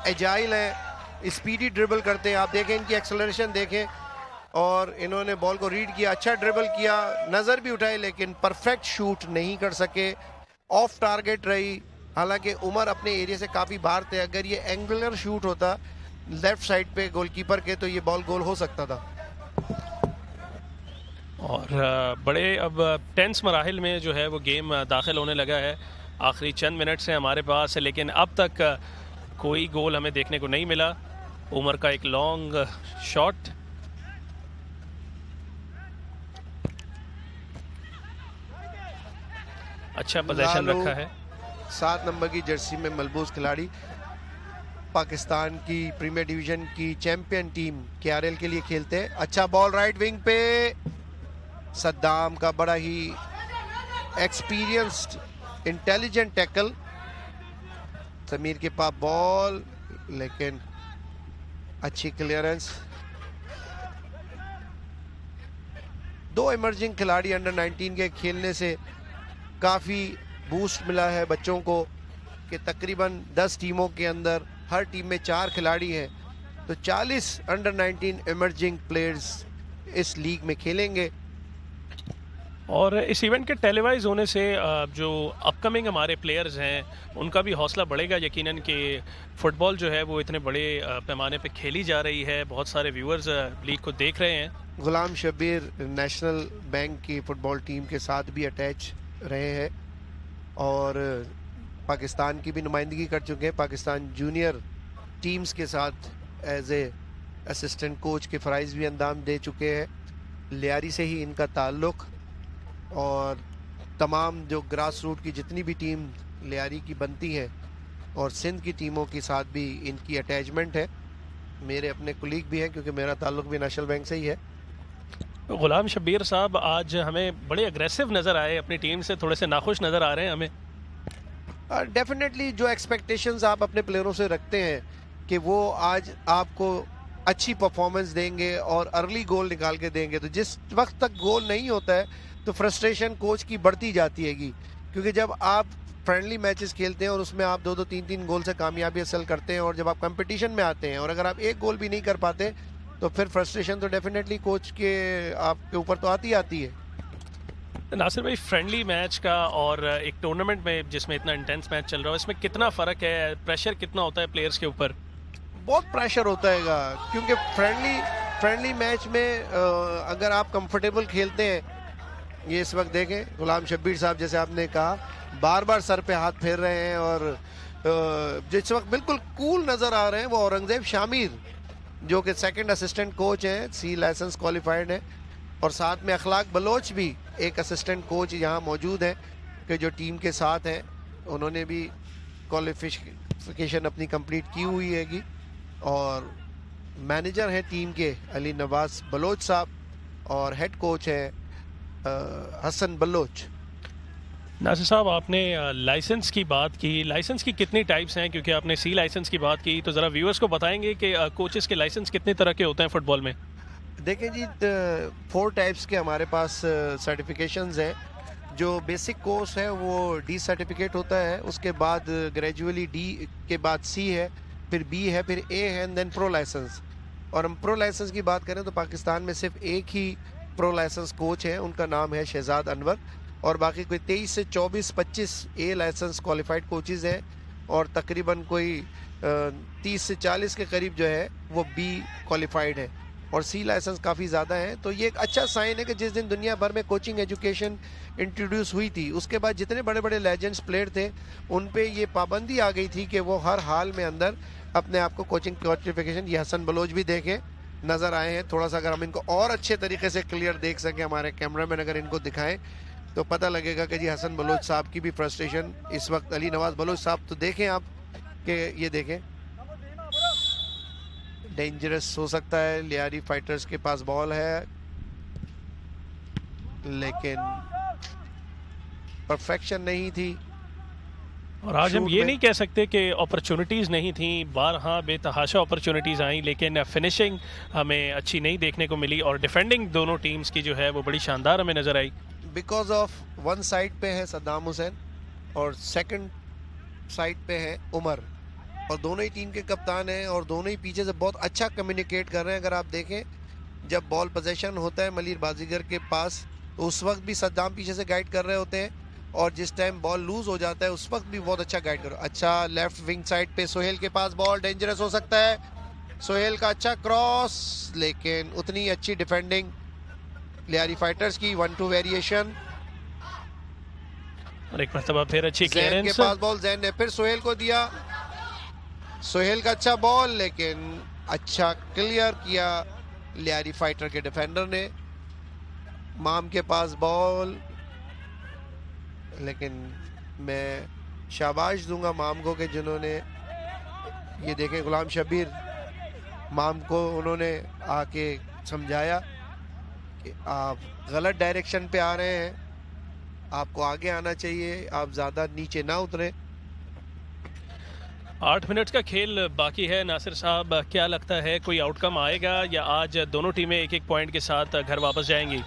एजाइल हैं, स्पीडी ड्रिबल करते हैं। आप देखें इनकी एक्सेलरेशन देखें, और इन्होंने बॉल को रीड किया, अच्छा ड्रिबल किया, नज़र भी उठाई, लेकिन परफेक्ट शूट नहीं कर सके, ऑफ टारगेट रही। हालांकि उमर अपने एरिया से काफ़ी बाहर थे, अगर ये एंगुलर शूट होता लेफ्ट साइड पे गोलकीपर के तो ये बॉल गोल हो सकता था। और बड़े अब टेंस मराहिल में जो है वो गेम दाखिल होने लगा है। आखिरी चंद मिनट से हमारे पास, लेकिन अब तक कोई गोल हमें देखने को नहीं मिला। उमर का एक लॉन्ग शॉट, अच्छा पोजीशन रखा है। 7 नंबर की जर्सी में मलबूस खिलाड़ी, पाकिस्तान की प्रीमियर डिवीजन की चैंपियन टीम केआरएल के लिए खेलते हैं। अच्छा बॉल राइट विंग पे, सद्दाम का बड़ा ही एक्सपीरियंस्ड इंटेलिजेंट टैकल, समीर के पास बॉल, लेकिन अच्छी क्लियरेंस। 2 इमर्जिंग खिलाड़ी अंडर 19 के खेलने से काफ़ी बूस्ट मिला है बच्चों को, कि तकरीबन 10 टीमों के अंदर हर टीम में 4 खिलाड़ी हैं, तो 40 अंडर 19 इमर्जिंग प्लेयर्स इस लीग में खेलेंगे। और इस इवेंट के टेलीवाइज होने से जो अपकमिंग हमारे प्लेयर्स हैं उनका भी हौसला बढ़ेगा यकीनन, कि फ़ुटबॉल जो है वो इतने बड़े पैमाने पे खेली जा रही है, बहुत सारे व्यूअर्स लीग को देख रहे हैं। गुलाम शब्बीर नेशनल बैंक की फ़ुटबॉल टीम के साथ भी अटैच रहे हैं और पाकिस्तान की भी नुमाइंदगी कर चुके हैं। पाकिस्तान जूनियर टीम्स के साथ एज ए असिस्टेंट कोच के फ़राइज़ भी अंजाम दे चुके हैं। लियारी से ही इनका ताल्लुक़, और तमाम जो ग्रास रूट की जितनी भी टीम लियारी की बनती हैं और सिंध की टीमों के साथ भी इनकी अटैचमेंट है। मेरे अपने कुलीग भी हैं क्योंकि मेरा ताल्लुक़ भी नेशनल बैंक से ही है। गुलाम शब्बीर साहब आज हमें बड़े अग्रेसिव नज़र आए, अपनी टीम से थोड़े से नाखुश नज़र आ रहे हैं हमें। डेफिनेटली जो एक्सपेक्टेशंस आप अपने प्लेयरों से रखते हैं कि वो आज आपको अच्छी परफॉर्मेंस देंगे और अर्ली गोल निकाल के देंगे, तो जिस वक्त तक गोल नहीं होता है तो फ्रस्ट्रेशन कोच की बढ़ती जाती हैगी, क्योंकि जब आप फ्रेंडली मैचेस खेलते हैं और उसमें आप 2-2 3-3 गोल से कामयाबी हासिल करते हैं, और जब आप कंपटीशन में आते हैं और अगर आप एक गोल भी नहीं कर पाते तो फिर फ्रस्ट्रेशन तो डेफिनेटली कोच के आपके ऊपर तो आती है। नासिर भाई, फ्रेंडली मैच का और एक टूर्नामेंट में जिसमें इतना इंटेंस मैच चल रहा है, इसमें कितना फ़र्क है, प्रेशर कितना होता है प्लेयर्स के ऊपर? बहुत प्रेशर होता हैगा, क्योंकि फ्रेंडली मैच में अगर आप कंफर्टेबल खेलते हैं, ये इस वक्त देखें गुलाम शब्बीर साहब जैसे आपने कहा बार बार सर पे हाथ फेर रहे हैं, और जिस वक्त बिल्कुल कूल नज़र आ रहे हैं वो औरंगज़ेब शामिर, जो कि सेकंड असिस्टेंट कोच हैं, सी लाइसेंस क्वालिफाइड हैं, और साथ में अखलाक बलोच भी एक असिस्टेंट कोच यहाँ मौजूद हैं कि जो टीम के साथ हैं, उन्होंने भी क्वालिफिकेशन अपनी कंप्लीट की हुई हैगी, और मैनेजर हैं टीम के अली नवाज बलोच साहब, और हेड कोच हैं हसन बलोच। नासिर साहब, आपने लाइसेंस की बात की, लाइसेंस की कितनी टाइप्स हैं? क्योंकि आपने सी लाइसेंस की बात की, तो ज़रा व्यूअर्स को बताएंगे कि कोचेस के लाइसेंस कितने तरह के होते हैं फ़ुटबॉल में? देखें जी, 4 टाइप्स के हमारे पास सर्टिफिकेशंस हैं। जो बेसिक कोर्स है वो डी सर्टिफिकेट होता है, उसके बाद ग्रेजुअली डी के बाद सी है, फिर बी है, फिर ए है, एंड देन प्रो लाइसेंस। और हम प्रो लाइसेंस की बात करें तो पाकिस्तान में सिर्फ एक ही प्रो लाइसेंस कोच है, उनका नाम है शहजाद अनवर। और बाकी कोई 23 से 24-25 ए लाइसेंस क्वालिफाइड कोचेज़ हैं, और तकरीबन कोई 30 से 40 के करीब जो है वो बी क्वालिफाइड है, और सी लाइसेंस काफ़ी ज़्यादा है। तो ये एक अच्छा साइन है कि जिस दिन दुनिया भर में कोचिंग एजुकेशन इंट्रोड्यूस हुई थी, उसके बाद जितने बड़े बड़े लेजेंड्स प्लेयर थे उन पे ये पाबंदी आ गई थी कि वो हर हाल में अंदर अपने आप को कोचिंग सर्टिफिकेशन। ये हसन बलोच भी देखे नज़र आए हैं। थोड़ा सा अगर हम इनको और अच्छे तरीके से क्लियर देख सकें, हमारे कैमरामैन अगर इनको दिखाएं तो पता लगेगा कि जी हसन बलोच साहब की भी फ्रस्ट्रेशन इस वक्त। अली नवाज बलोच साहब तो देखें आप कि ये देखें, डेंजरस हो सकता है। लियारी फाइटर्स के पास बॉल है लेकिन परफेक्शन नहीं थी। और आज हम शूट ये में नहीं कह सकते कि अपॉर्चुनिटीज़ नहीं थी, बारहा बेतहाशा अपॉर्चुनिटीज़ आई, लेकिन फिनिशिंग हमें अच्छी नहीं देखने को मिली, और डिफेंडिंग दोनों टीम्स की जो है वो बड़ी शानदार हमें नज़र आई। बिकॉज ऑफ वन साइड पे है सद्दाम हुसैन और सेकंड साइड पे है उमर, और दोनों ही टीम के कप्तान हैं और दोनों ही पीछे से बहुत अच्छा कम्युनिकेट कर रहे हैं। अगर आप देखें, जब बॉल पोजीशन होता है मलीर बाजीगर के पास तो उस वक्त भी सद्दाम पीछे से गाइड कर रहे होते हैं, और जिस टाइम बॉल लूज हो जाता है उस वक्त भी बहुत अच्छा गाइड करो। अच्छा, लेफ्ट विंग साइड पे सोहेल के पास बॉल, डेंजरस हो सकता है। सोहेल का अच्छा क्रॉस, लेकिन उतनी अच्छी डिफेंडिंग लियारी फाइटर्स की। 1-2 वेरिएशन, और एक मरतबा फिर अच्छी जैन के क्लियरेंस। पास बॉल, जैन ने फिर सोहेल को दिया। सोहेल का अच्छा बॉल, लेकिन अच्छा क्लियर किया लियारी फाइटर के डिफेंडर ने। माम के पास बॉल, लेकिन मैं शाबाश दूंगा माम को कि जिन्होंने, ये देखें गुलाम शबीर, माम को उन्होंने आके समझाया कि आप गलत डायरेक्शन पे आ रहे हैं, आपको आगे आना चाहिए, आप ज़्यादा नीचे ना उतरें। 8 मिनट का खेल बाकी है। नासिर साहब, क्या लगता है कोई आउटकम आएगा या आज दोनों टीमें एक एक पॉइंट के साथ घर वापस जाएंगी?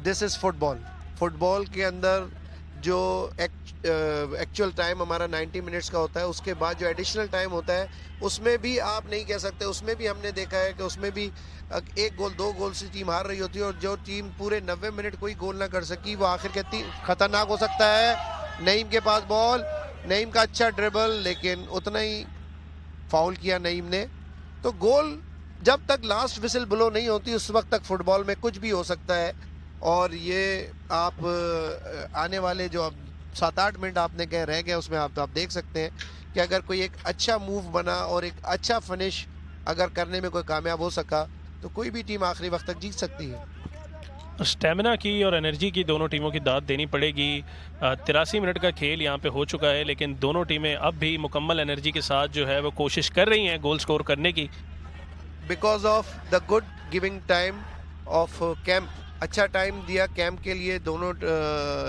This is football. फुटबॉल के अंदर जो एक्चुअल टाइम हमारा 90 मिनट्स का होता है, उसके बाद जो एडिशनल टाइम होता है उसमें भी आप नहीं कह सकते, उसमें भी हमने देखा है कि उसमें भी 1 गोल 2 गोल से टीम हार रही होती है, और जो टीम पूरे 90 मिनट कोई गोल ना कर सकी वो आखिर के खतरनाक हो सकता है। नईम के पास बॉल, नईम का अच्छा ड्रिबल, लेकिन उतना ही फाउल किया नईम ने। तो गोल जब तक लास्ट विसिल ब्लो नहीं होती उस वक्त तक फुटबॉल में कुछ भी हो सकता है। और ये आप आने वाले जो अब 7-8 मिनट आपने कह रह गए उसमें आप देख सकते हैं कि अगर कोई एक अच्छा मूव बना और एक अच्छा फिनिश अगर करने में कोई कामयाब हो सका तो कोई भी टीम आखिरी वक्त तक जीत सकती है। स्टेमिना की और एनर्जी की दोनों टीमों की दाद देनी पड़ेगी। 83 मिनट का खेल यहाँ पे हो चुका है, लेकिन दोनों टीमें अब भी मुकम्मल एनर्जी के साथ जो है वो कोशिश कर रही हैं गोल स्कोर करने की। Because of the good giving time of camp, अच्छा टाइम दिया कैंप के लिए दोनों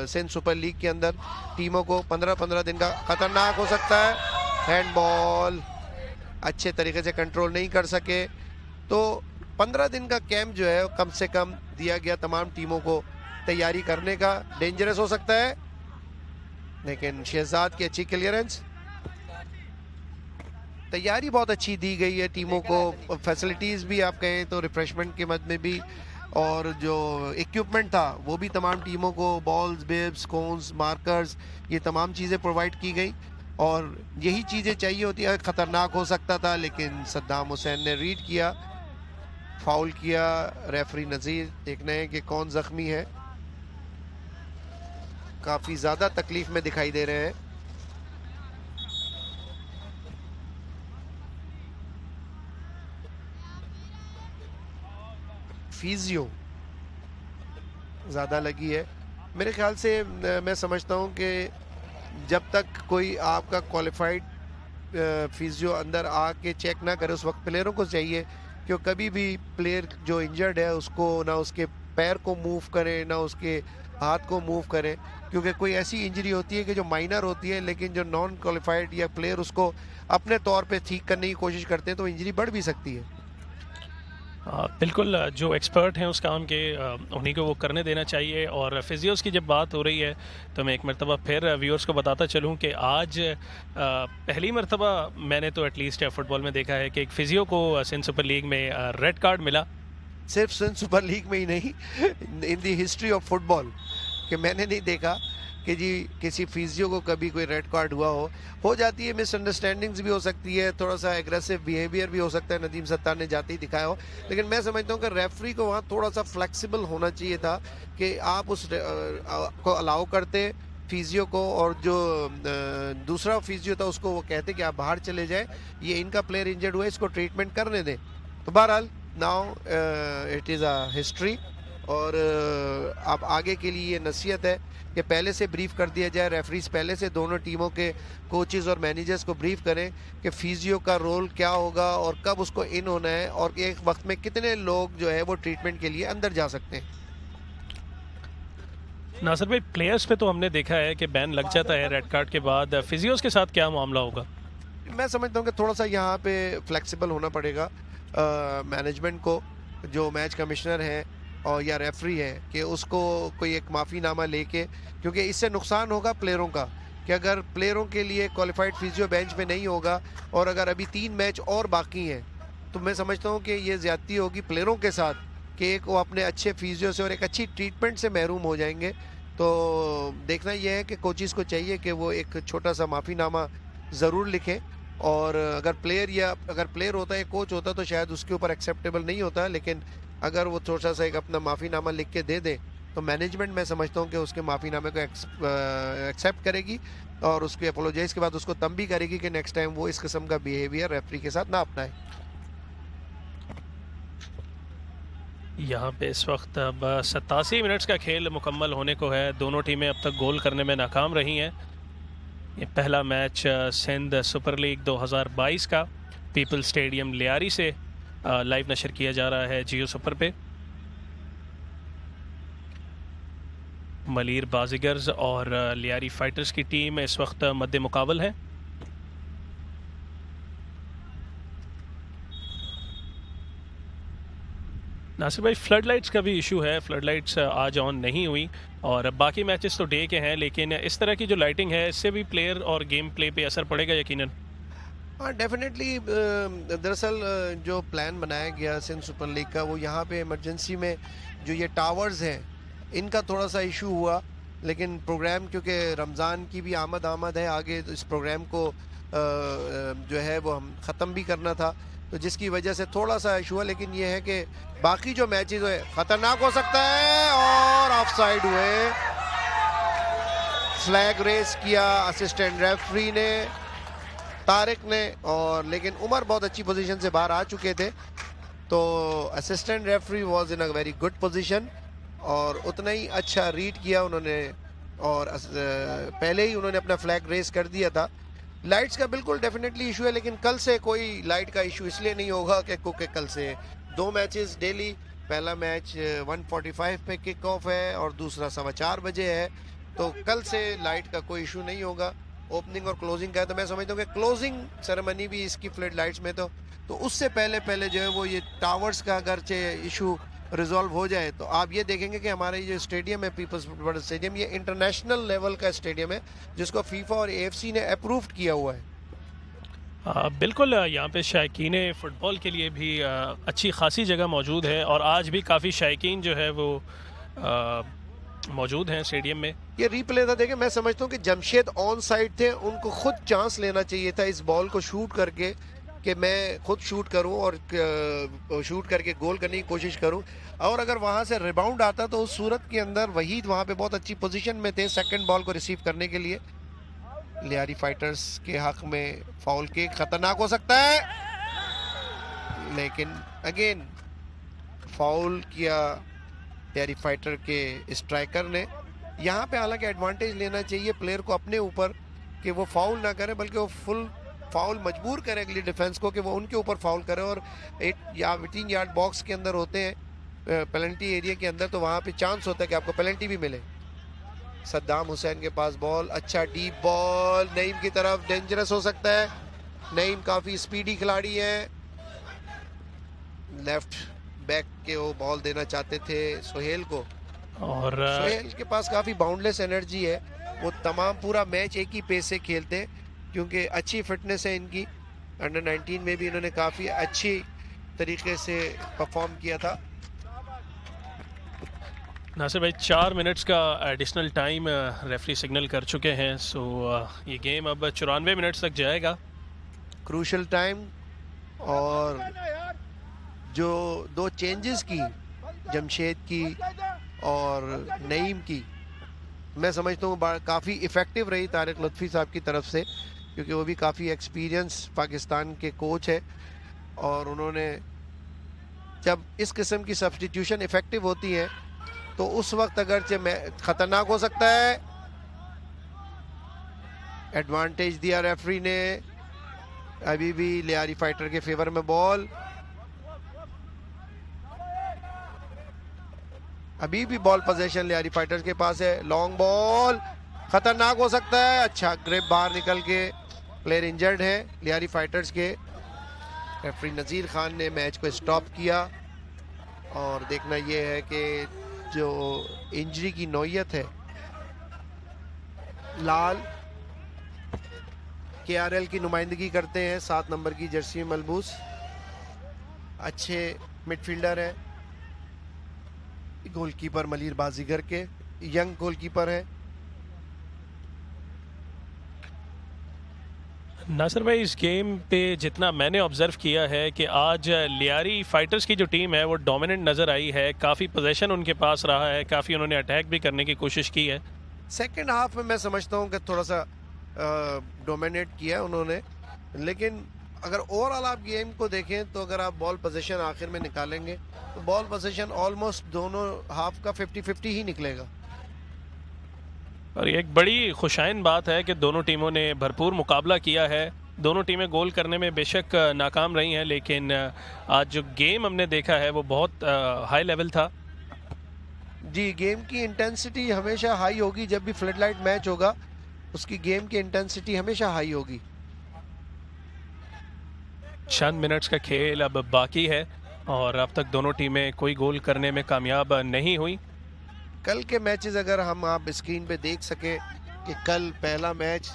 सिंध सुपर लीग के अंदर टीमों को। 15-15 दिन का खतरनाक हो सकता है। हैंडबॉल अच्छे तरीके से कंट्रोल नहीं कर सके, तो 15 दिन का कैंप जो है कम से कम दिया गया तमाम टीमों को तैयारी करने का। डेंजरस हो सकता है, लेकिन शहजाद की अच्छी क्लियरेंस, तैयारी बहुत अच्छी दी गई है टीमों को। फैसिलिटीज़ भी आप कहें तो रिफ्रेशमेंट के मद में भी, और जो इक्विपमेंट था वो भी तमाम टीमों को, बॉल्स, बिब्स, कोन्स, मार्कर्स, ये तमाम चीज़ें प्रोवाइड की गई, और यही चीज़ें चाहिए होती है। खतरनाक हो सकता था, लेकिन सद्दाम हुसैन ने रीड किया, फाउल किया। रेफरी नज़ीर देखना है कि कौन ज़ख्मी है, काफ़ी ज़्यादा तकलीफ में दिखाई दे रहे हैं। फिजियो ज़्यादा लगी है मेरे ख्याल से। मैं समझता हूँ कि जब तक कोई आपका क्वालिफाइड फिजियो अंदर आके चेक ना करे, उस वक्त प्लेयरों को चाहिए कि कभी भी प्लेयर जो इंजर्ड है उसको ना उसके पैर को मूव करें ना उसके हाथ को मूव करें, क्योंकि कोई ऐसी इंजरी होती है कि जो माइनर होती है, लेकिन जो नॉन क्वालिफाइड या प्लेयर उसको अपने तौर पे ठीक करने की कोशिश करते हैं तो इंजरी बढ़ भी सकती है। बिल्कुल जो एक्सपर्ट हैं उस काम के उन्हीं को वो करने देना चाहिए। और फिजियोज़ की जब बात हो रही है तो मैं एक मरतबा फिर व्यूअर्स को बताता चलूँ कि आज पहली मरतबा मैंने तो एटलीस्ट फ़ुटबॉल में देखा है कि एक फिजियो को सिंध सुपर लीग में रेड कार्ड मिला। सिर्फ सिंध सुपर लीग में ही नहीं, इन दी हिस्ट्री ऑफ फुटबॉल, कि मैंने नहीं देखा कि जी किसी फिजियो को कभी कोई रेड कार्ड हुआ हो जाती है, मिसअंडरस्टैंडिंग्स भी हो सकती है, थोड़ा सा एग्रेसिव बिहेवियर भी हो सकता है, नदीम सत्तार ने जाते ही दिखाया हो। लेकिन मैं समझता हूँ कि रेफरी को वहाँ थोड़ा सा फ्लेक्सिबल होना चाहिए था कि आप उस को अलाउ करते फिजियो को, और जो दूसरा फिजियो था उसको वो कहते कि आप बाहर चले जाए, ये इनका प्लेयर इंजर्ड हुआ है, इसको ट्रीटमेंट करने दें। तो बहरहाल now it is a history, और अब आगे के लिए ये नसीहत है कि पहले से ब्रीफ कर दिया जाए, रेफरीज पहले से दोनों टीमों के कोचेज़ और मैनेजर्स को ब्रीफ करें कि फिजियो का रोल क्या होगा और कब उसको इन होना है, और एक वक्त में कितने लोग जो है वो ट्रीटमेंट के लिए अंदर जा सकते हैं। नासिर भाई, प्लेयर्स पे तो हमने देखा है कि बैन लग जाता है रेड कार्ड के बाद, फिजियोज़ के साथ क्या मामला होगा? मैं समझता हूँ कि थोड़ा सा यहाँ पे फ्लेक्सिबल होना पड़ेगा मैनेजमेंट को, जो मैच कमिश्नर है और या रेफरी है, कि उसको कोई एक माफ़ीनामा लेके, क्योंकि इससे नुकसान होगा प्लेयरों का, कि अगर प्लेयरों के लिए क्वालिफाइड फिजियो बेंच पे नहीं होगा और अगर अभी 3 मैच और बाकी हैं, तो मैं समझता हूँ कि ये ज़्यादती होगी प्लेयरों के साथ, कि एक वो अपने अच्छे फिजियो से और एक अच्छी ट्रीटमेंट से महरूम हो जाएंगे। तो देखना यह है कि कोचिज़ को चाहिए कि वो एक छोटा सा माफ़ीनामा ज़रूर लिखें, और अगर प्लेयर होता है, कोच होता, तो शायद उसके ऊपर एक्सेप्टेबल नहीं होता, लेकिन अगर वो थोड़ा सा एक अपना माफ़ीनामा लिख के दे दे, तो मैनेजमेंट मैं समझता हूँ कि उसके माफ़ीनामे को एक्सेप्ट करेगी और उसके अपोलोजाइज़ के बाद उसको तंबी करेगी कि नेक्स्ट टाइम वो इस किस्म का बिहेवियर रेफरी के साथ ना अपनाए। यहाँ पे इस वक्त अब 87 मिनट्स का खेल मुकम्मल होने को है। दोनों टीमें अब तक गोल करने में नाकाम रही हैं। ये पहला मैच सिंध सुपर लीग 2022 का पीपल स्टेडियम लियारी से लाइव नशर किया जा रहा है जियो सुपर पे। मलीर बाजीगर्स और लियारी फाइटर्स की टीम इस वक्त मद्दे मुकाबल है। नासिर भाई, फ्लड लाइट्स का भी इशू है, फ्लड लाइट्स आज ऑन नहीं हुई और बाकी मैचेस तो डे के हैं, लेकिन इस तरह की जो लाइटिंग है इससे भी प्लेयर और गेम प्ले पे असर पड़ेगा यकीनन। हाँ, डेफिनेटली। दरअसल जो प्लान बनाया गया सिंध सुपर लीग का, वो यहाँ पे इमरजेंसी में जो ये टावर्स हैं इनका थोड़ा सा इशू हुआ, लेकिन प्रोग्राम क्योंकि रमज़ान की भी आमद है आगे, तो इस प्रोग्राम को जो है वो हम ख़त्म भी करना था, तो जिसकी वजह से थोड़ा सा इशू हुआ। लेकिन ये है कि बाकी जो मैचेस है ख़तरनाक हो सकता है, और ऑफसाइड हुए, फ्लैग रेस किया असिस्टेंट रेफरी ने, तारिक ने, और लेकिन उमर बहुत अच्छी पोजीशन से बाहर आ चुके थे, तो assistant referee was in a very good position और उतना ही अच्छा रीड किया उन्होंने, और पहले ही उन्होंने अपना फ्लैग रेस कर दिया था। लाइट्स का बिल्कुल डेफिनेटली इशू है, लेकिन कल से कोई लाइट का इशू इसलिए नहीं होगा कि क्योंकि कल से 2 मैचेस डेली, पहला मैच 1:45 पे किक ऑफ है और दूसरा 4:15 बजे है, तो कल से लाइट का कोई इशू नहीं होगा। ओपनिंग और क्लोजिंग का है, तो मैं समझता हूँ कि क्लोजिंग सेरेमनी भी इसकी फ्लड लाइट्स में, तो उससे पहले जो है वो ये टावर्स का अगरचे इशू रिजॉल्व हो जाए, तो आप ये देखेंगे कि हमारा ये स्टेडियम है पीपल्स फुटबॉल स्टेडियम, ये इंटरनेशनल लेवल का स्टेडियम है जिसको फीफा और एएफसी ने अप्रूव किया हुआ है। बिल्कुल, यहाँ पे शायकीन फ़ुटबॉल के लिए भी अच्छी खासी जगह मौजूद है और आज भी काफ़ी शायकीन जो है वो मौजूद हैं स्टेडियम में। ये रीप्ले था, देखें, मैं समझता हूँ कि जमशेद ऑन साइड थे, उनको खुद चांस लेना चाहिए था इस बॉल को शूट करके, कि मैं खुद शूट करूं और शूट करके गोल करने की कोशिश करूं, और अगर वहां से रिबाउंड आता तो उस सूरत के अंदर वहीद वहां पे बहुत अच्छी पोजीशन में थे सेकंड बॉल को रिसीव करने के लिए। लियारी फाइटर्स के हक में फाउल किक खतरनाक हो सकता है, लेकिन अगेन फाउल किया लियारी फाइटर के स्ट्राइकर ने। यहाँ पे हालांकि एडवांटेज लेना चाहिए प्लेयर को अपने ऊपर, कि वो फाउल ना करे बल्कि वो फुल फाउल मजबूर करे अगली डिफेंस को कि वो उनके ऊपर फाउल करे, और 18 यार्ड बॉक्स के अंदर होते हैं पेनल्टी एरिया के अंदर, तो वहाँ पे चांस होता है कि आपको पेनल्टी भी मिले। सद्दाम हुसैन के पास बॉल, अच्छा डीप बॉल नईम की तरफ, डेंजरस हो सकता है। नईम काफ़ी स्पीडी खिलाड़ी है, लेफ्ट बैक के वो बॉल देना चाहते थे सोहेल को। और सोहेल के पास काफ़ी बाउंडलेस एनर्जी है, वो तमाम पूरा मैच एक ही पेस से खेलते हैं क्योंकि अच्छी फिटनेस है इनकी। अंडर 19 में भी इन्होंने काफ़ी अच्छी तरीके से परफॉर्म किया था। नासिर भाई 4 मिनट्स का एडिशनल टाइम रेफरी सिग्नल कर चुके हैं। सो ये गेम अब 94 मिनट्स तक जाएगा। क्रूशल टाइम, और जो दो चेंजेस की जमशेद की और नईम की, मैं समझता हूँ काफ़ी इफ़ेक्टिव रही तारिक लुत्फ़ी साहब की तरफ से, क्योंकि वो भी काफ़ी एक्सपीरियंस पाकिस्तान के कोच है। और उन्होंने जब इस किस्म की सब्स्टिट्यूशन इफ़ेक्टिव होती है तो उस वक्त अगरचे ख़तरनाक हो सकता है। एडवांटेज दिया रेफरी ने, अभी भी लियारी फाइटर के फेवर में बॉल, अभी भी बॉल पोजीशन लियारी फाइटर्स के पास है। लॉन्ग बॉल खतरनाक हो सकता है। अच्छा ग्रिप बाहर निकल के, प्लेयर इंजर्ड है लियारी फाइटर्स के। रेफरी नज़ीर खान ने मैच को स्टॉप किया, और देखना यह है कि जो इंजरी की नौयत है, लाल केआरएल की नुमाइंदगी करते हैं 7 नंबर की जर्सी में मलबूस, अच्छे मिडफील्डर है। गोलकीपर मलीर बाजीगर के यंग गोलकीपर है। नासिर भाई इस गेम पे जितना मैंने ऑब्जर्व किया है कि आज लियारी फाइटर्स की जो टीम है वो डोमिनेंट नज़र आई है। काफ़ी पोजीशन उनके पास रहा है, काफ़ी उन्होंने अटैक भी करने की कोशिश की है। सेकंड हाफ में मैं समझता हूँ कि थोड़ा सा डोमिनेट किया उन्होंने, लेकिन अगर ओवरऑल आप गेम को देखें तो अगर आप बॉल पोजीशन आखिर में निकालेंगे तो बॉल पोजीशन ऑलमोस्ट दोनों हाफ का 50-50 ही निकलेगा। और एक बड़ी खुशाइन बात है कि दोनों टीमों ने भरपूर मुकाबला किया है। दोनों टीमें गोल करने में बेशक नाकाम रही हैं, लेकिन आज जो गेम हमने देखा है वो बहुत हाई लेवल था। जी, गेम की इंटेंसिटी हमेशा हाई होगी। जब भी फ्लड लाइट मैच होगा उसकी गेम की इंटेंसिटी हमेशा हाई होगी। चंद मिनट्स का खेल अब बाकी है और अब तक दोनों टीमें कोई गोल करने में कामयाब नहीं हुई। कल के मैचेस अगर हम आप स्क्रीन पे देख सके कि कल पहला मैच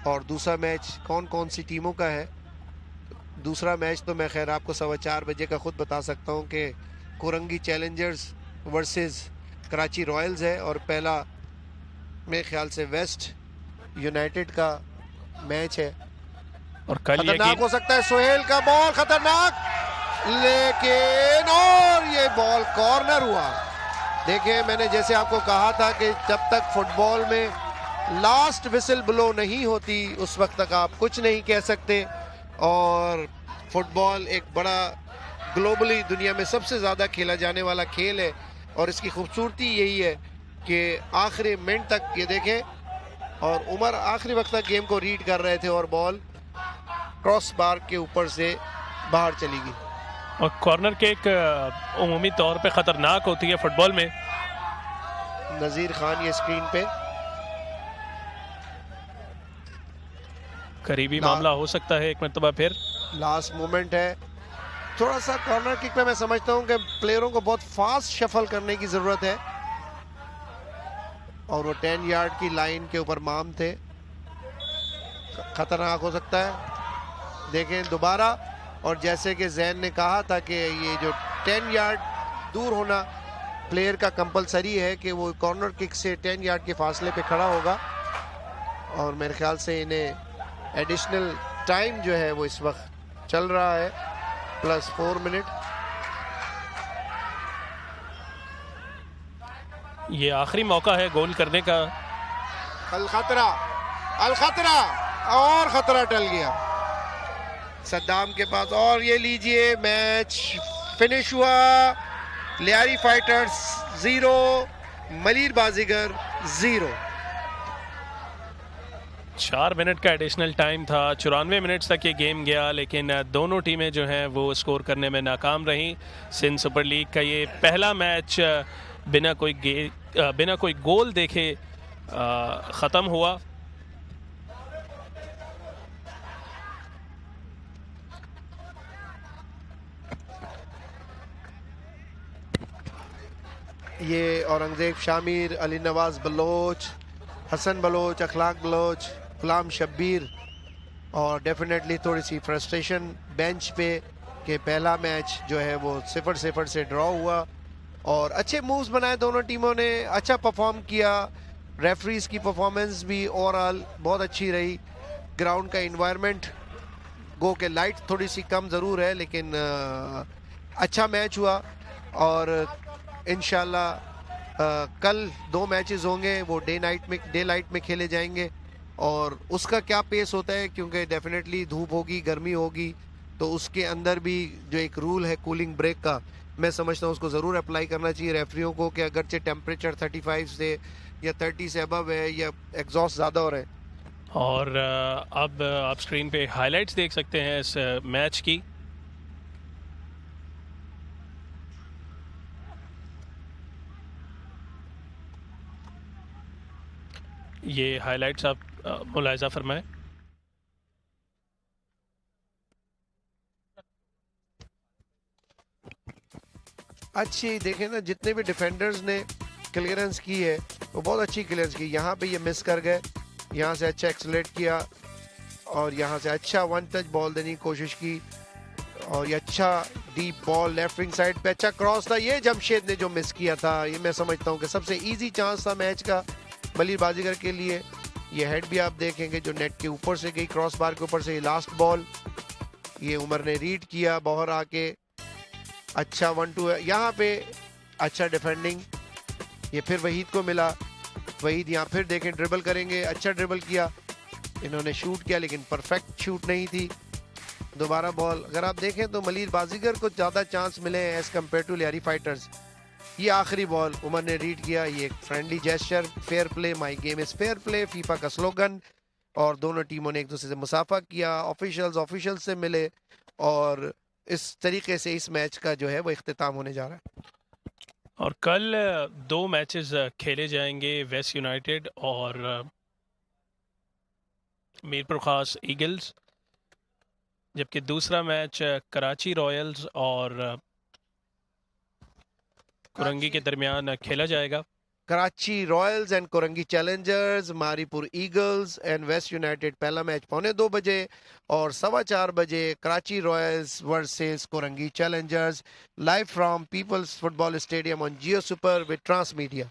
और दूसरा मैच कौन कौन सी टीमों का है। दूसरा मैच तो मैं खैर आपको 4:15 बजे का खुद बता सकता हूँ कि Korangi Challengers versus Karachi Royals है, और पहला मेरे ख्याल से वेस्ट यूनाइटेड का मैच है। और कल खतरनाक हो सकता है। सोहेल का बॉल खतरनाक, लेकिन और ये बॉल कॉर्नर हुआ। देखिए, मैंने जैसे आपको कहा था कि जब तक फुटबॉल में लास्ट विसल ब्लो नहीं होती उस वक्त तक आप कुछ नहीं कह सकते। और फुटबॉल एक बड़ा ग्लोबली दुनिया में सबसे ज़्यादा खेला जाने वाला खेल है, और इसकी खूबसूरती यही है कि आखिरी मिनट तक ये देखें, और उमर आखिरी वक्त तक गेम को रीड कर रहे थे और बॉल क्रॉस बार के ऊपर से बाहर चली गई। और कॉर्नर किक उमूमी तौर पे ख़तरनाक होती है फुटबॉल में। नज़ीर खान ये स्क्रीन पे करीबी मामला हो सकता है एक मरतबा फिर। लास्ट मोमेंट है। थोड़ा सा कॉर्नर किक पे मैं समझता हूँ कि प्लेयरों को बहुत फास्ट शफल करने की ज़रूरत है, और वो 10 यार्ड की लाइन के ऊपर माम थे। खतरनाक हो सकता है। देखें दोबारा, और जैसे कि जैन ने कहा था कि ये जो 10 यार्ड दूर होना प्लेयर का कंपलसरी है कि वो कॉर्नर किक से 10 यार्ड के फासले पे खड़ा होगा। और मेरे ख्याल से इन्हें एडिशनल टाइम जो है वो इस वक्त चल रहा है +4 मिनट। ये आखिरी मौका है गोल करने का। अल खतरा और खतरा टल गया सद्दाम के पास, और ये लीजिए मैच फिनिश हुआ। लियारी फाइटर्स 0, मलीर बाजीगर 0। 4 मिनट का एडिशनल टाइम था, 94 मिनट्स तक ये गेम गया, लेकिन दोनों टीमें जो हैं वो स्कोर करने में नाकाम रहीं। सिंध सुपर लीग का ये पहला मैच बिना कोई गोल देखे ख़त्म हुआ। ये औरंगजेब शामिर, अली नवाज बलोच, हसन बलोच, अखलाक बलोच, गुलाम शब्बीर, और डेफिनेटली थोड़ी सी फ्रस्ट्रेशन बेंच पे कि पहला मैच जो है वो 0-0 से ड्रॉ हुआ, और अच्छे मूव्स बनाए दोनों टीमों ने, अच्छा परफॉर्म किया। रेफरीज की परफॉर्मेंस भी ओवरऑल बहुत अच्छी रही। ग्राउंड का इन्वायरमेंट गो के लाइट थोड़ी सी कम ज़रूर है, लेकिन अच्छा मैच हुआ। और इंशाल्लाह कल 2 मैचेस होंगे, वो डे लाइट में खेले जाएंगे, और उसका क्या पेस होता है, क्योंकि डेफिनेटली धूप होगी, गर्मी होगी, तो उसके अंदर भी जो एक रूल है कूलिंग ब्रेक का, मैं समझता हूँ उसको ज़रूर अप्लाई करना चाहिए रेफरियों को, कि अगरचे टेम्परेचर 35 से या 30 से अबव है या एग्जॉस्ट ज़्यादा हो रहे हैं। और अब आप स्क्रीन पे हाइलाइट्स देख सकते हैं इस मैच की। ये हाइलाइट्स आप मुलाहिजा फरमाएं। अच्छी देखें ना, जितने भी डिफेंडर्स ने क्लियरेंस की है वो बहुत अच्छी क्लियरेंस की। यहाँ पे ये मिस कर गए, यहाँ से अच्छा एक्सलेट किया, और यहाँ से अच्छा वन टच बॉल देने की कोशिश की, और ये अच्छा deep ball left wing side पे अच्छा क्रॉस था। ये जमशेद ने जो मिस किया था, ये मैं समझता हूँ कि सबसे इजी चांस था मैच का मलिर बाजीगर के लिए। ये हेड भी आप देखेंगे जो नेट के ऊपर से गई, क्रॉस बार के ऊपर से। ये लास्ट बॉल ये उमर ने रीड किया बाहर आके, अच्छा 1-2 है यहाँ पे, अच्छा डिफेंडिंग, ये फिर वहीद को मिला। वहीद यहाँ फिर देखें ड्रिबल करेंगे, अच्छा ड्रिबल किया, इन्होंने शूट किया लेकिन परफेक्ट शूट नहीं थी। दोबारा बॉल अगर आप देखें तो मलिर बाजीगर को ज़्यादा चांस मिले हैं as compared to Lyari fighters. ये आखिरी बॉल उमर ने रीड किया, ये एक friendly gesture, fair play, my game is fair play, FIFA का स्लोगन, और दोनों टीमों ने एक दूसरे से मुसाफा किया, ऑफिशियल्स से मिले, और इस तरीके से इस मैच का जो है वो इख्तिताम होने जा रहा है। और कल 2 मैचेस खेले जाएंगे, वेस्ट यूनाइटेड और मीरपुर खास ईगल्स, जबकि दूसरा मैच कराची रॉयल्स और कुरंगी के दरमियान खेला जाएगा। Karachi Royals and Korangi Challengers, Maripur Eagles and West United, पहला मैच 2:15 बजे, और 4:15 बजे Karachi Royals versus Korangi Challengers, live from Peoples Football Stadium on Geo Super with Trans media.